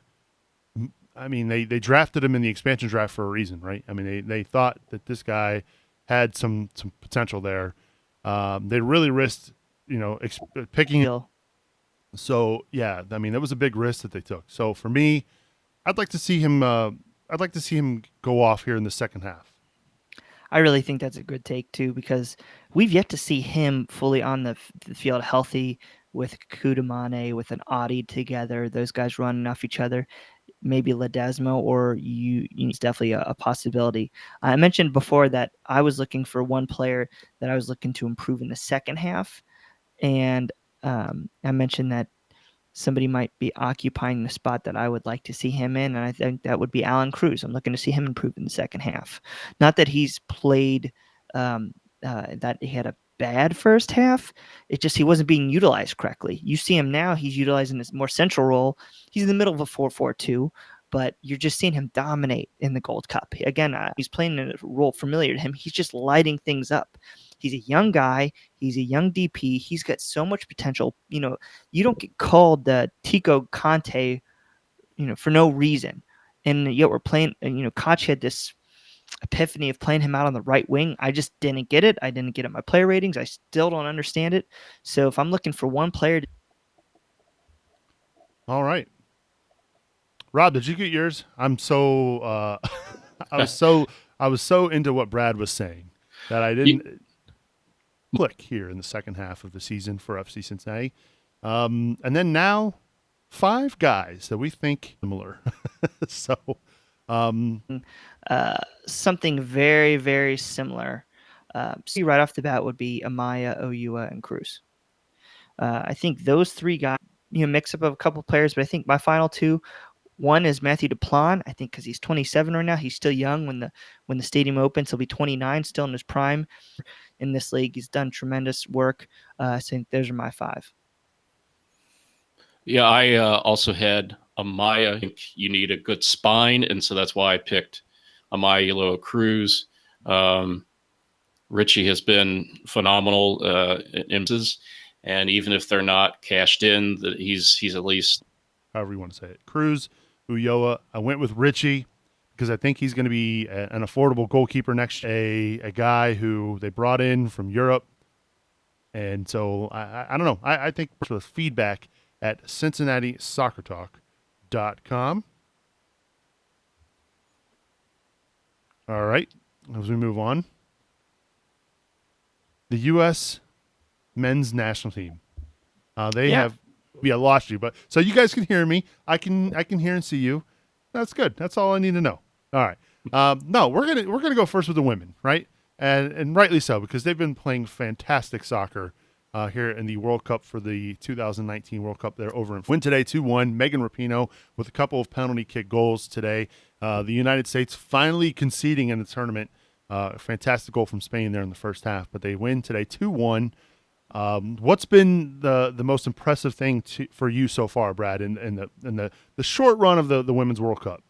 I mean, they drafted him in the expansion draft for a reason, right? I mean, they thought that this guy had some potential there. They really risked, picking him. So yeah, I mean, that was a big risk that they took. So for me, I'd like to see him. I'd like to see him go off here in the second half. I really think that's a good take too, because we've yet to see him fully on the field healthy with Kudamane, with an Audi together. Those guys running off each other. Maybe Ledesma or it's definitely a possibility. I mentioned before that I was looking for one player that I was looking to improve in the second half. And I mentioned that somebody might be occupying the spot that I would like to see him in, and I think that would be Alan Cruz. I'm looking to see him improve in the second half. Not that he's played that he had a bad first half. It's just he wasn't being utilized correctly. You see him now; he's utilizing his more central role. He's in the middle of a 4-4-2, but you're just seeing him dominate in the Gold Cup. Again, he's playing in a role familiar to him. He's just lighting things up. He's a young guy. He's a young DP. He's got so much potential. You don't get called the Tico Conte, for no reason. And yet we're playing, Koch had this epiphany of playing him out on the right wing. I just didn't get it. I didn't get it in my player ratings. I still don't understand it. So if I'm looking for one player. All right. Rob, did you get yours? I'm so I was so into what Brad was saying that I didn't click here in the second half of the season for FC Cincinnati. And then now 5 guys that we think similar. So something very, very similar. See right off the bat would be Amaya, Oyua, and Cruz. I think those 3 guys, mix up of a couple players, but I think my final 2. One is Matthew Duplan, I think, because he's 27 right now. He's still young. When the stadium opens, he'll be 29, still in his prime. In this league, he's done tremendous work. I think those are my 5. Yeah, I also had Amaya. I think you need a good spine, and so that's why I picked Amaya Ulloa Cruz. Richie has been phenomenal in his, and even if they're not cashed in, that he's at least, however you want to say it, Cruz, Ulloa. I went with Richie because I think he's going to be an affordable goalkeeper next year, a guy who they brought in from Europe. And so I don't know. I think the feedback at Cincinnati Soccer Talk.com. All right, as we move on. The U.S. men's national team. They have. I lost you, but so you guys can hear me. I can hear and see you. That's good. That's all I need to know. All right. No, we're gonna go first with the women, right? And rightly so, because they've been playing fantastic soccer here in the World Cup for the 2019 World Cup. They're over in win today 2-1. Megan Rapinoe with a couple of penalty kick goals today. The United States finally conceding in the tournament. Fantastic goal from Spain there in the first half, but they win today 2-1. What's been the most impressive thing for you so far, Brad, in the short run of the Women's World Cup?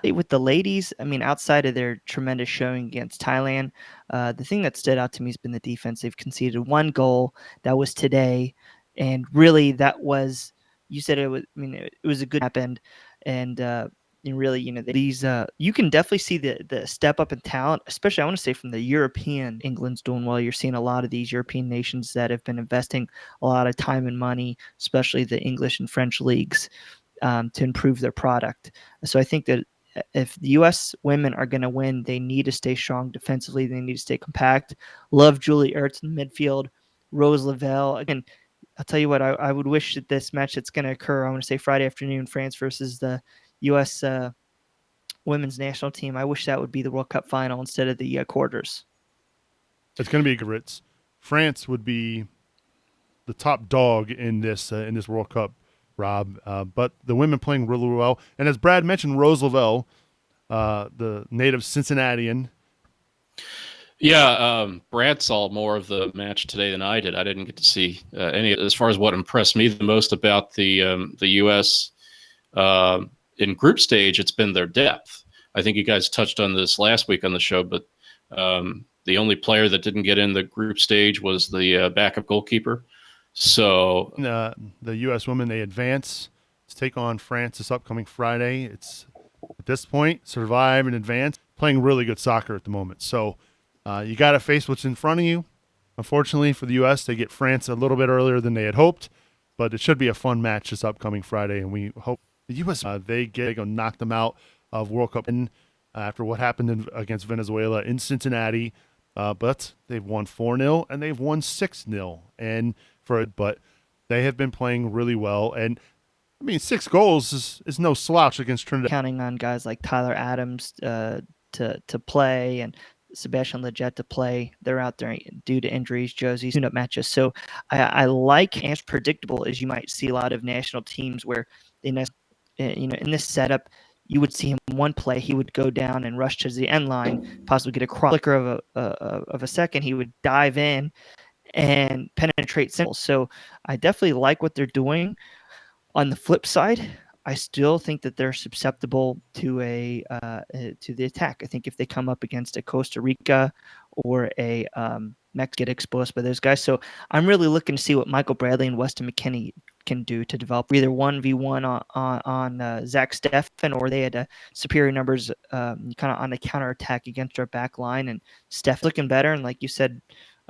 With the ladies, I mean, outside of their tremendous showing against Thailand, the thing that stood out to me has been the defense. They've conceded one goal. That was today, and really, that was, you said it was. I mean, it was a good happened, and really, these you can definitely see the step up in talent, especially I want to say from the European. England's doing well. You're seeing a lot of these European nations that have been investing a lot of time and money, especially the English and French leagues, to improve their product. So I think that if the U.S. women are going to win, they need to stay strong defensively. They need to stay compact. Love Julie Ertz in the midfield. Rose Lavelle. Again, I'll tell you what, I would wish that this match that's going to occur, I want to say Friday afternoon, France versus the U.S. Women's national team. I wish that would be the World Cup final instead of the quarters. It's going to be Ritz. France would be the top dog in this World Cup, Rob. But the women playing really well. And as Brad mentioned, Rose Lavelle, the native Cincinnatian. Yeah, Brad saw more of the match today than I did. I didn't get to see any. As far as what impressed me the most about the U.S. In group stage, it's been their depth. I think you guys touched on this last week on the show, but the only player that didn't get in the group stage was the backup goalkeeper. So the U.S. women, they advance to take on France this upcoming Friday. It's at this point survive and advance, playing really good soccer at the moment. So you got to face what's in front of you. Unfortunately for the U.S., they get France a little bit earlier than they had hoped, but it should be a fun match this upcoming Friday, and we hope the U.S. They go knock them out of World Cup after what happened against Venezuela in Cincinnati. But they've won 4-0 and they've won 6-0, but they have been playing really well. And I mean, 6 goals is no slouch against Trinidad. Counting on guys like Tyler Adams to play and Sebastian Lletget to play. They're out there due to injuries. Josie's tune-up matches. So I like as predictable as you might see a lot of national teams where they in this setup, you would see him one play, he would go down and rush to the end line, possibly get a flicker of a second. He would dive in and penetrate symbols. So I definitely like what they're doing. On the flip side, I still think that they're susceptible to the attack. I think if they come up against a Costa Rica or a Mexico, get exposed by those guys. So I'm really looking to see what Michael Bradley and Weston McKennie can do to develop either 1v1 on Zach Steffen, or they had superior numbers kind of on the counterattack against our back line. And Steff looking better. And like you said,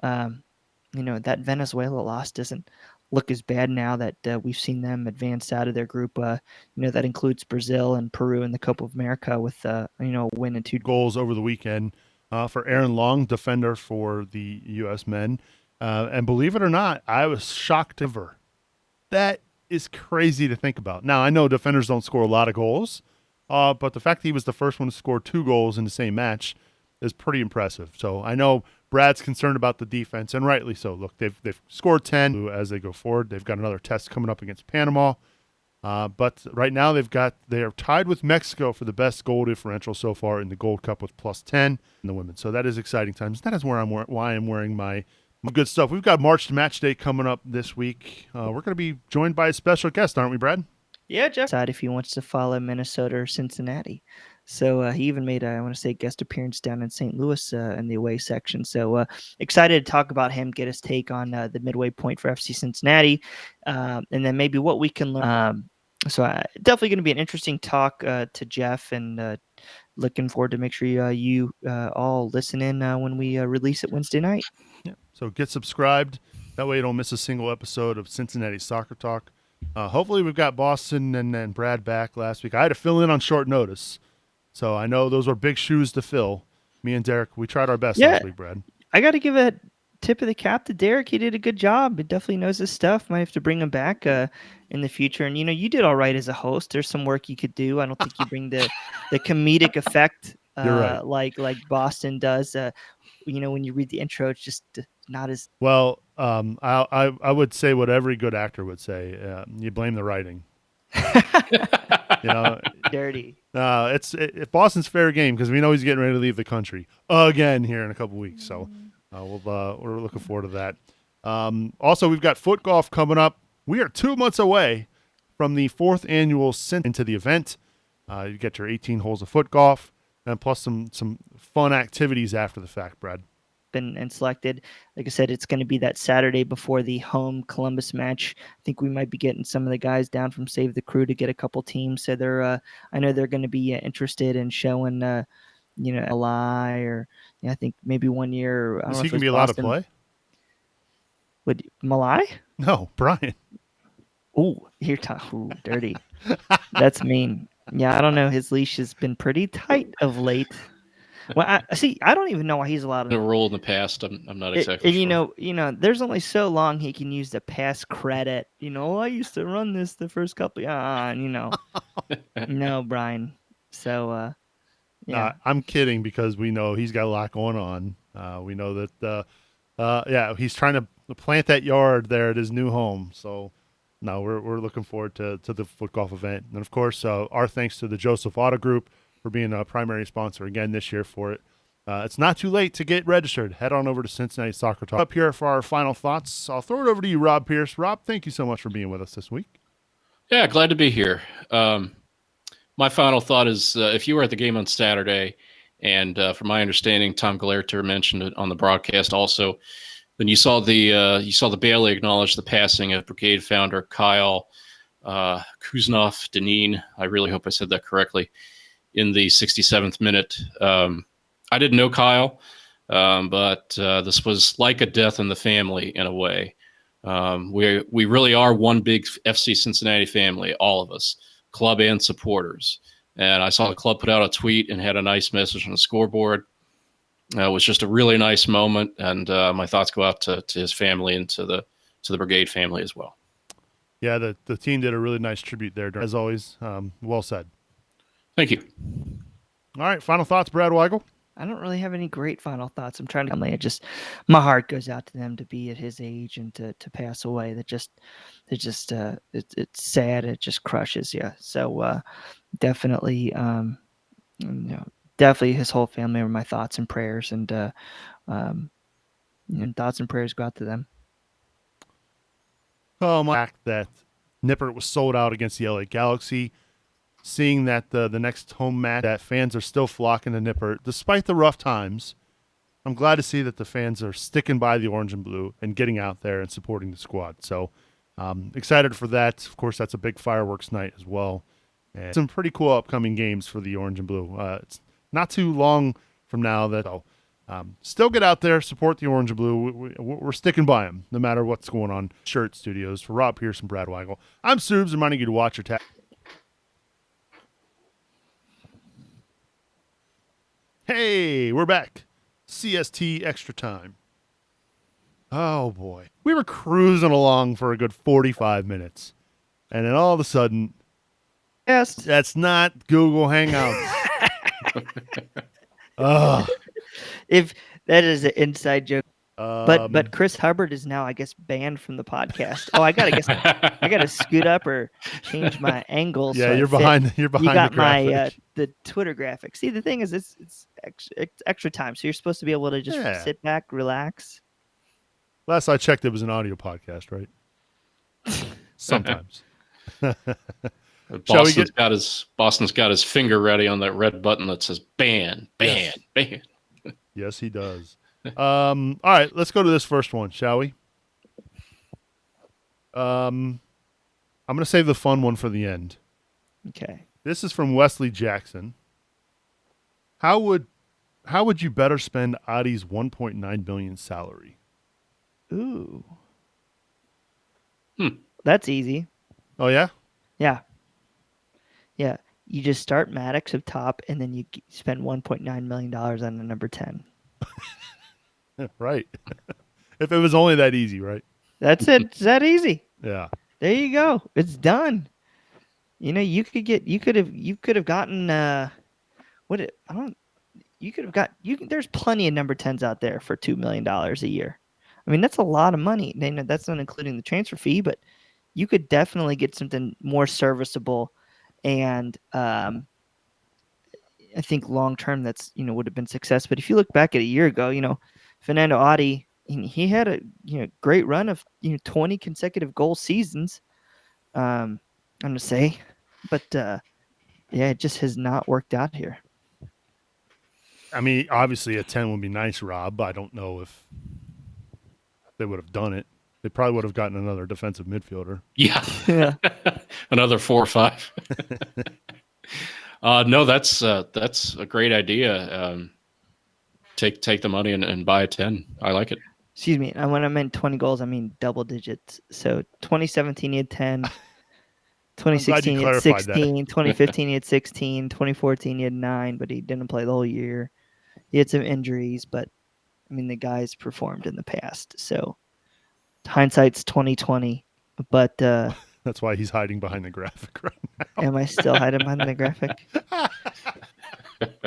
that Venezuela loss doesn't look as bad now that we've seen them advance out of their group. That includes Brazil and Peru in the Copa of America with win and 2 goals over the weekend for Aaron Long, defender for the U.S. men. And believe it or not, I was shocked ever. That is crazy to think about. Now, I know defenders don't score a lot of goals, but the fact that he was the first one to score 2 goals in the same match is pretty impressive. So I know Brad's concerned about the defense, and rightly so. Look, they've scored 10 as they go forward. They've got another test coming up against Panama. But right now they are tied with Mexico for the best goal differential so far in the Gold Cup with +10 in the women. So that is exciting times. That is why I'm wearing my good stuff. We've got March Match Day coming up this week. We're going to be joined by a special guest, aren't we, Brad? Yeah, Jeff. Decide if he wants to follow Minnesota or Cincinnati. So he even made I want to say, guest appearance down in St. Louis in the away section. So excited to talk about him, get his take on the midway point for FC Cincinnati, and then maybe what we can learn. So definitely going to be an interesting talk to Jeff, and looking forward to make sure you all listen in when we release it Wednesday night. Yeah. So get subscribed. That way you don't miss a single episode of Cincinnati Soccer Talk. Hopefully we've got Boston and Brad back last week. I had to fill in on short notice, so I know those were big shoes to fill. Me and Derek, we tried our best last week, Brad. I got to give a tip of the cap to Derek. He did a good job. He definitely knows his stuff. Might have to bring him back in the future. And, you did all right as a host. There's some work you could do. I don't think you bring the comedic effect right. like Boston does. When you read the intro, it's just not as well. I would say what every good actor would say. You blame the writing. You know, Dirty. Boston's fair game because we know he's getting ready to leave the country again here in a couple weeks. So we're looking forward to that. Also, we've got foot golf coming up. We are 2 months away from the 4th annual into the event. You get your 18 holes of foot golf and plus some fun activities after the fact, Brad. And selected. Like I said, it's going to be that Saturday before the home Columbus match. I think we might be getting some of the guys down from Save the Crew to get a couple teams. So I know they're going to be interested in showing, LI or I think maybe one year. I don't Is know he if going to be it was allowed Boston. to play? Would Malai? No, Brian. Ooh, ooh, dirty. That's mean. Yeah, I don't know. His leash has been pretty tight of late. Well, I don't even know why he's allowed A role in the past. I'm not exactly and sure. there's only so long he can use the pass credit. I used to run this the first couple. No, Brian. So, yeah. I'm kidding because we know he's got a lot going on. We know that, he's trying to plant that yard there at his new home. So, no, we're looking forward to the foot golf event. And, of course, our thanks to the Joseph Auto Group for being a primary sponsor again this year for it. It's not too late to get registered. Head on over to Cincinnati Soccer Talk. Up here for our final thoughts. I'll throw it over to you, Rob Pierce. Rob, thank you so much for being with us this week. Yeah, glad to be here. My final thought is if you were at the game on Saturday, and from my understanding, Tom Galerter mentioned it on the broadcast also, then you saw the Bailey acknowledge the passing of Brigade founder Kyle Kuznov Deneen. I really hope I said that correctly. In the 67th minute. I didn't know Kyle, but this was like a death in the family in a way. We really are one big FC Cincinnati family, all of us, club and supporters. And I saw the club put out a tweet and had a nice message on the scoreboard. It was just a really nice moment, and my thoughts go out to his family and to the Brigade family as well. Yeah, the team did a really nice tribute there, as always. Well said. Thank you. All right, final thoughts, Brad Weigel. I don't really have any great final thoughts. I'm trying to my heart goes out to them to be at his age and to pass away. It's sad. It just crushes you. So definitely, definitely his whole family are my thoughts and prayers, and thoughts and prayers go out to them. Oh, my fact that Nippert was sold out against the LA Galaxy. Seeing that the next home match, that fans are still flocking to Nippert despite the rough times. I'm glad to see that the fans are sticking by the orange and blue and getting out there and supporting the squad. So excited for that. Of course, that's a big fireworks night as well. And some pretty cool upcoming games for the orange and blue. It's not too long from now that still get out there, support the orange and blue. We're sticking by them no matter what's going on. Shirt Studios for Rob Pierce and Brad Weigel. I'm Subs, reminding you to watch your tag. Hey, we're back. CST Extra Time. Oh, boy. We were cruising along for a good 45 minutes. And then all of a sudden, yes, that's not Google Hangouts. If that is an inside joke. But Chris Hubbard is now, I guess, banned from the podcast. Oh, I gotta scoot up or change my angle. Yeah, so you're behind. You're behind. You got the graphic. my the Twitter graphic. See, the thing is, it's extra time, so you're supposed to be able to just sit back, relax. Last I checked, it was an audio podcast, right? Sometimes. Boston's got his finger ready on that red button that says ban. Yes, he does. All right, let's go to this first one, shall we? I'm going to save the fun one for the end. Okay. This is from Wesley Jackson. How would you better spend Adi's $1.9 million salary? Ooh. That's easy. Oh, yeah? Yeah. Yeah. You just start Maddox up top, and then you spend $1.9 million on the number 10. Right. If it was only that easy, right? That's it. It's that easy. Yeah. There you go. It's done. You could have gotten there's plenty of number 10s out there for $2 million a year. I mean, that's a lot of money. That's not including the transfer fee, but you could definitely get something more serviceable, and I think long term that's would have been success. But if you look back at a year ago, Fernando Adi, he had a great run of 20 consecutive goal seasons. I'm gonna say, but yeah, it just has not worked out here. I mean, obviously a 10 would be nice, Rob, but I don't know if they would have done it. They probably would have gotten another defensive midfielder. Yeah. Yeah. Another 4 or 5. No, that's a great idea. Take the money and buy a 10. I like it. Excuse me. And when I meant 20 goals, I mean double digits. So 2017 he had 10. 2016 he had clarified 16. 2015 he had 16. 2014 he had 9, but he didn't play the whole year. He had some injuries, but I mean the guy's performed in the past. So hindsight's 2020. But That's why he's hiding behind the graphic right now. am I still hiding behind the graphic?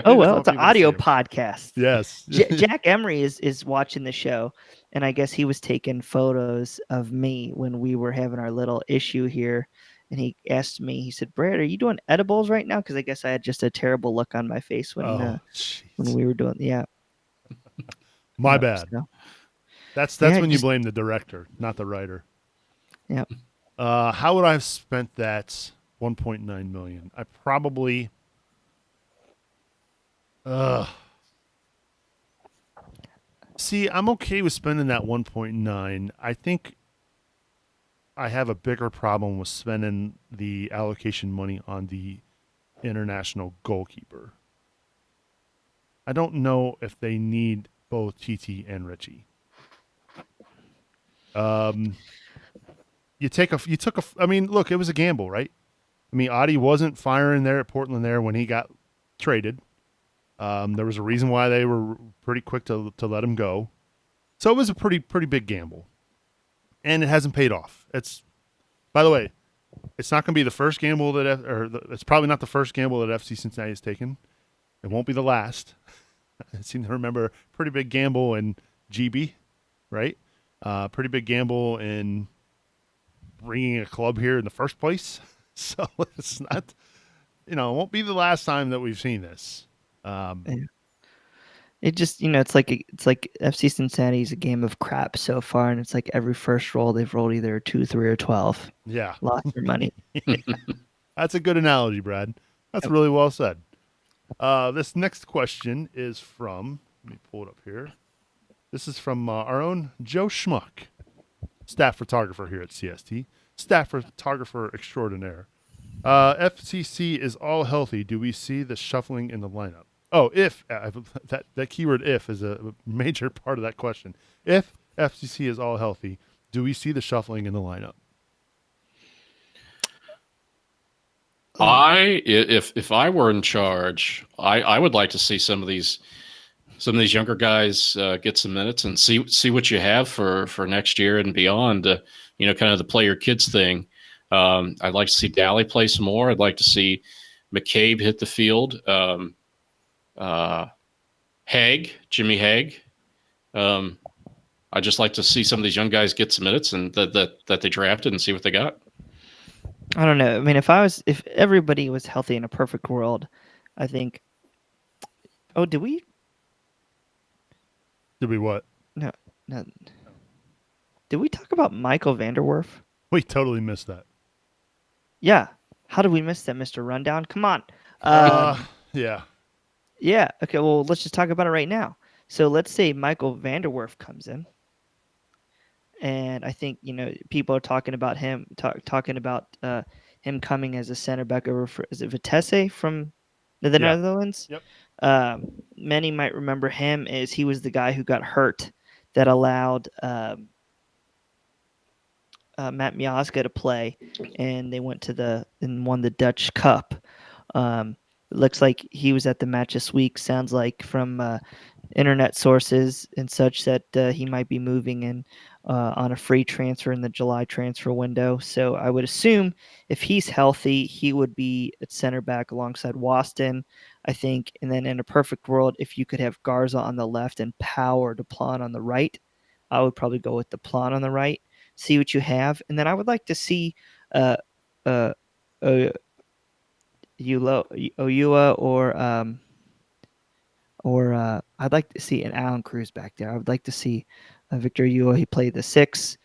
Oh well, it's an audio podcast. Yes. Jack Emery is watching the show, and I guess he was taking photos of me when we were having our little issue here, and he asked me. He said, "Brad, are you doing edibles right now?" Because I guess I had just a terrible look on my face when we were doing. Yeah, my bad. So, that's when you blame the director, not the writer. Yeah. How would I have spent that 1.9 million? I probably. See, I'm okay with spending that 1.9. I think I have a bigger problem with spending the allocation money on the international goalkeeper. I don't know if they need both TT and Richie. You took a. I mean, look, it was a gamble, right? I mean, Adi wasn't firing there at Portland there when he got traded. There was a reason why they were pretty quick to let him go. So it was a pretty big gamble. And it hasn't paid off. By the way, it's not going to be the first gamble it's probably not the first gamble that FC Cincinnati has taken. It won't be the last. I seem to remember a pretty big gamble in GB, right? Pretty big gamble in bringing a club here in the first place. So it's not, it won't be the last time that we've seen this. It just, it's like FC Cincinnati is a game of crap so far, and it's like every first roll they've rolled either 2, 3, or 12. Yeah, lost their money. That's a good analogy, Brad. That's really well said. This next question is from. Let me pull it up here. This is from our own Joe Schmuck, staff photographer here at CST, staff photographer extraordinaire. FCC is all healthy. Do we see the shuffling in the lineup? Oh, if that keyword "if" is a major part of that question. If FCC is all healthy, do we see the shuffling in the lineup? If I were in charge, I would like to see some of these younger guys get some minutes and see what you have for next year and beyond. Kind of the play your kids thing. I'd like to see Daly play some more. I'd like to see McCabe hit the field. Jimmy Haig. I'd just like to see some of these young guys get some minutes and that they drafted and see what they got. I don't know. I mean, if everybody was healthy in a perfect world, I think. Oh, did we? Did we what? No. Did we talk about Michael Vanderwerf? We totally missed that. Yeah. How did we miss that, Mr. Rundown? Come on. Yeah. Yeah. Okay. Well, let's just talk about it right now. So let's say Michael Vanderwerf comes in. And I think, people are talking about him, talking about him coming as a center back over for, is it Vitesse from the Netherlands? Yep. Many might remember him as he was the guy who got hurt that allowed Matt Miazga to play, and they went and won the Dutch Cup. It looks like he was at the match this week. Sounds like from internet sources and such that he might be moving in on a free transfer in the July transfer window. So I would assume if he's healthy, he would be at center back alongside Waston, I think. And then in a perfect world, if you could have Garza on the left and Power Duplan on the right, I would probably go with the Plan on the right. See what you have, and then I would like to see uh uh uh Oyua or I'd like to see an Alan Cruz back there. I would like to see Victor Oyua. He played the 6.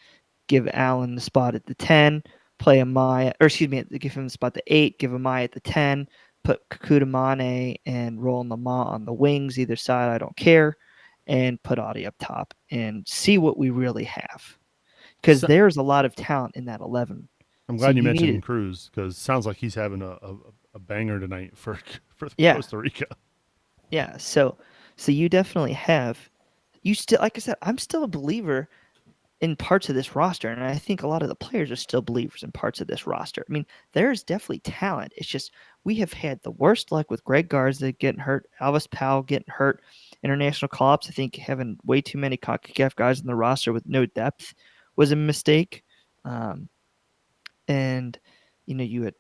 Give Allen the spot at the 10, play Amaya, or excuse me, give him the spot at the 8, give Amaya at the 10, put Kakuta Mane and Roland Lamont on the wings, either side, I don't care, and put Audie up top and see what we really have. Because So- there's a lot of talent in that 11. I'm So glad you you mentioned need- Cruz because it sounds like he's having a banger tonight for Yeah. Costa Rica. Yeah, so you definitely have. You still, like I said, I'm still a believer in parts of this roster, and I think a lot of the players are still believers in parts of this roster. I mean, there's definitely talent. It's just we have had the worst luck with Greg Garza getting hurt, Alvis Powell getting hurt, international call-ups. I think having way too many CONCACAF guys in the roster with no depth was a mistake. And you had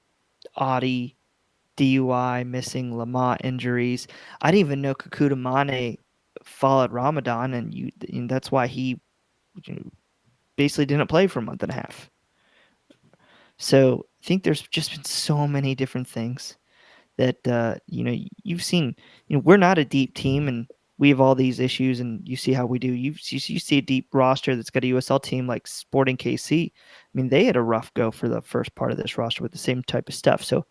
Audie, DUI, missing Lamont injuries. I didn't even know Kakuta Mane followed Ramadan, and that's why he basically didn't play for a month and a half. So I think there's just been so many different things that you've seen. We're not a deep team, and we have all these issues, and you see how we do. You see a deep roster that's got a USL team like Sporting KC. I mean, they had a rough go for the first part of this roster with the same type of stuff. So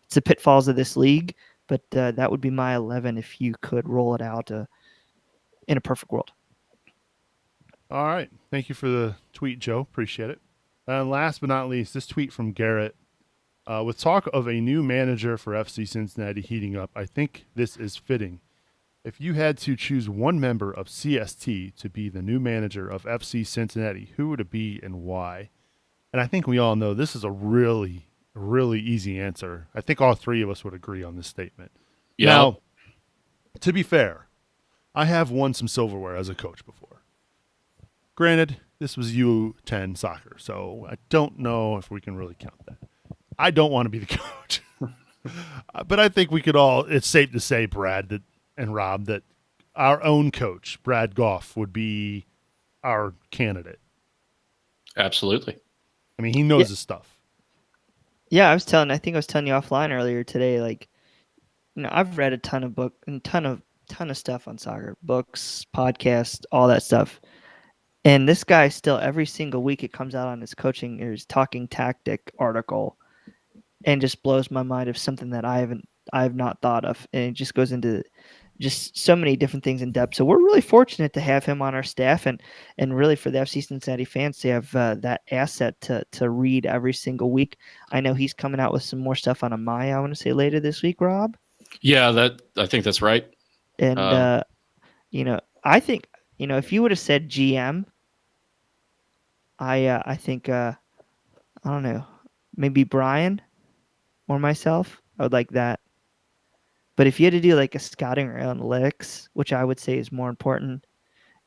it's the pitfalls of this league, but that would be my 11 if you could roll it out in a perfect world. All right. Thank you for the tweet, Joe. Appreciate it. And last but not least, this tweet from Garrett. With talk of a new manager for FC Cincinnati heating up, I think this is fitting. If you had to choose one member of CST to be the new manager of FC Cincinnati, who would it be and why? And I think we all know this is a really, really easy answer. I think all three of us would agree on this statement. Yeah. Now, to be fair, I have won some silverware as a coach before. Granted, this was U10 soccer, so I don't know if we can really count that. I don't want to be the coach. But I think we could all, it's safe to say, Brad and Rob, that our own coach, Brad Goff, would be our candidate. Absolutely. I mean, he knows his stuff. Yeah, I think I was telling you offline earlier today, like, I've read a ton of stuff on soccer, books, podcasts, all that stuff. And this guy still, every single week it comes out on his coaching or his talking tactic article and just blows my mind of something that I have not thought of. And it just goes into just so many different things in depth. So we're really fortunate to have him on our staff and really for the FC Cincinnati fans to have that asset to read every single week. I know he's coming out with some more stuff on Amaya, I want to say later this week, Rob. Yeah, I think that's right. And, I think, if you would have said GM, I think, I don't know, maybe Brian or myself, I would like that. But if you had to do like a scouting or analytics, which I would say is more important,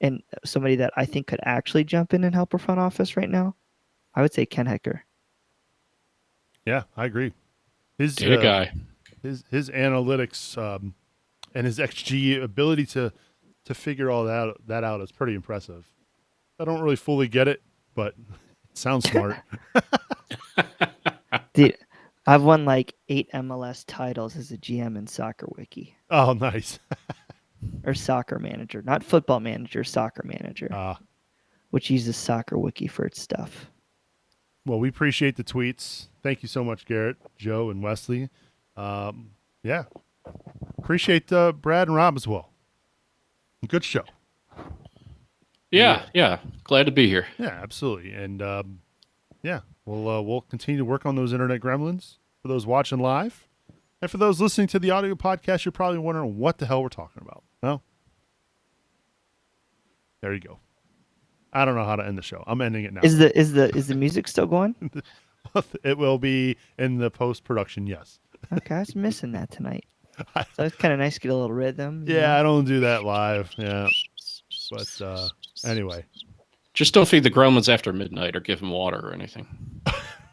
and somebody that I think could actually jump in and help our front office right now, I would say Ken Hecker. Yeah, I agree. His Data guy. His analytics and his XG ability to figure all that out is pretty impressive. I don't really fully get it, but it sounds smart. Dude, I've won like 8 MLS titles as a GM in Soccer Wiki. Oh, nice. Or Soccer Manager, not Football Manager, Soccer Manager, which uses Soccer Wiki for its stuff. Well, we appreciate the tweets. Thank you so much, Garrett, Joe, and Wesley. Yeah, appreciate Brad and Rob as well. Good show. Yeah. Glad to be here. Yeah, absolutely. And yeah, we'll continue to work on those internet gremlins for those watching live. And for those listening to the audio podcast, you're probably wondering what the hell we're talking about. Well, there you go. I don't know how to end the show. I'm ending it now. Is the music still going? It will be in the post-production, yes. Okay, I was missing that tonight. So it's kind of nice to get a little rhythm. Yeah, I don't do that live. Yeah. But anyway. Just don't feed the gremlins after midnight or give them water or anything.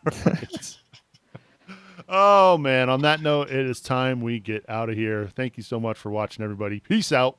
Right. Oh, man. On that note, it is time we get out of here. Thank you so much for watching, everybody. Peace out.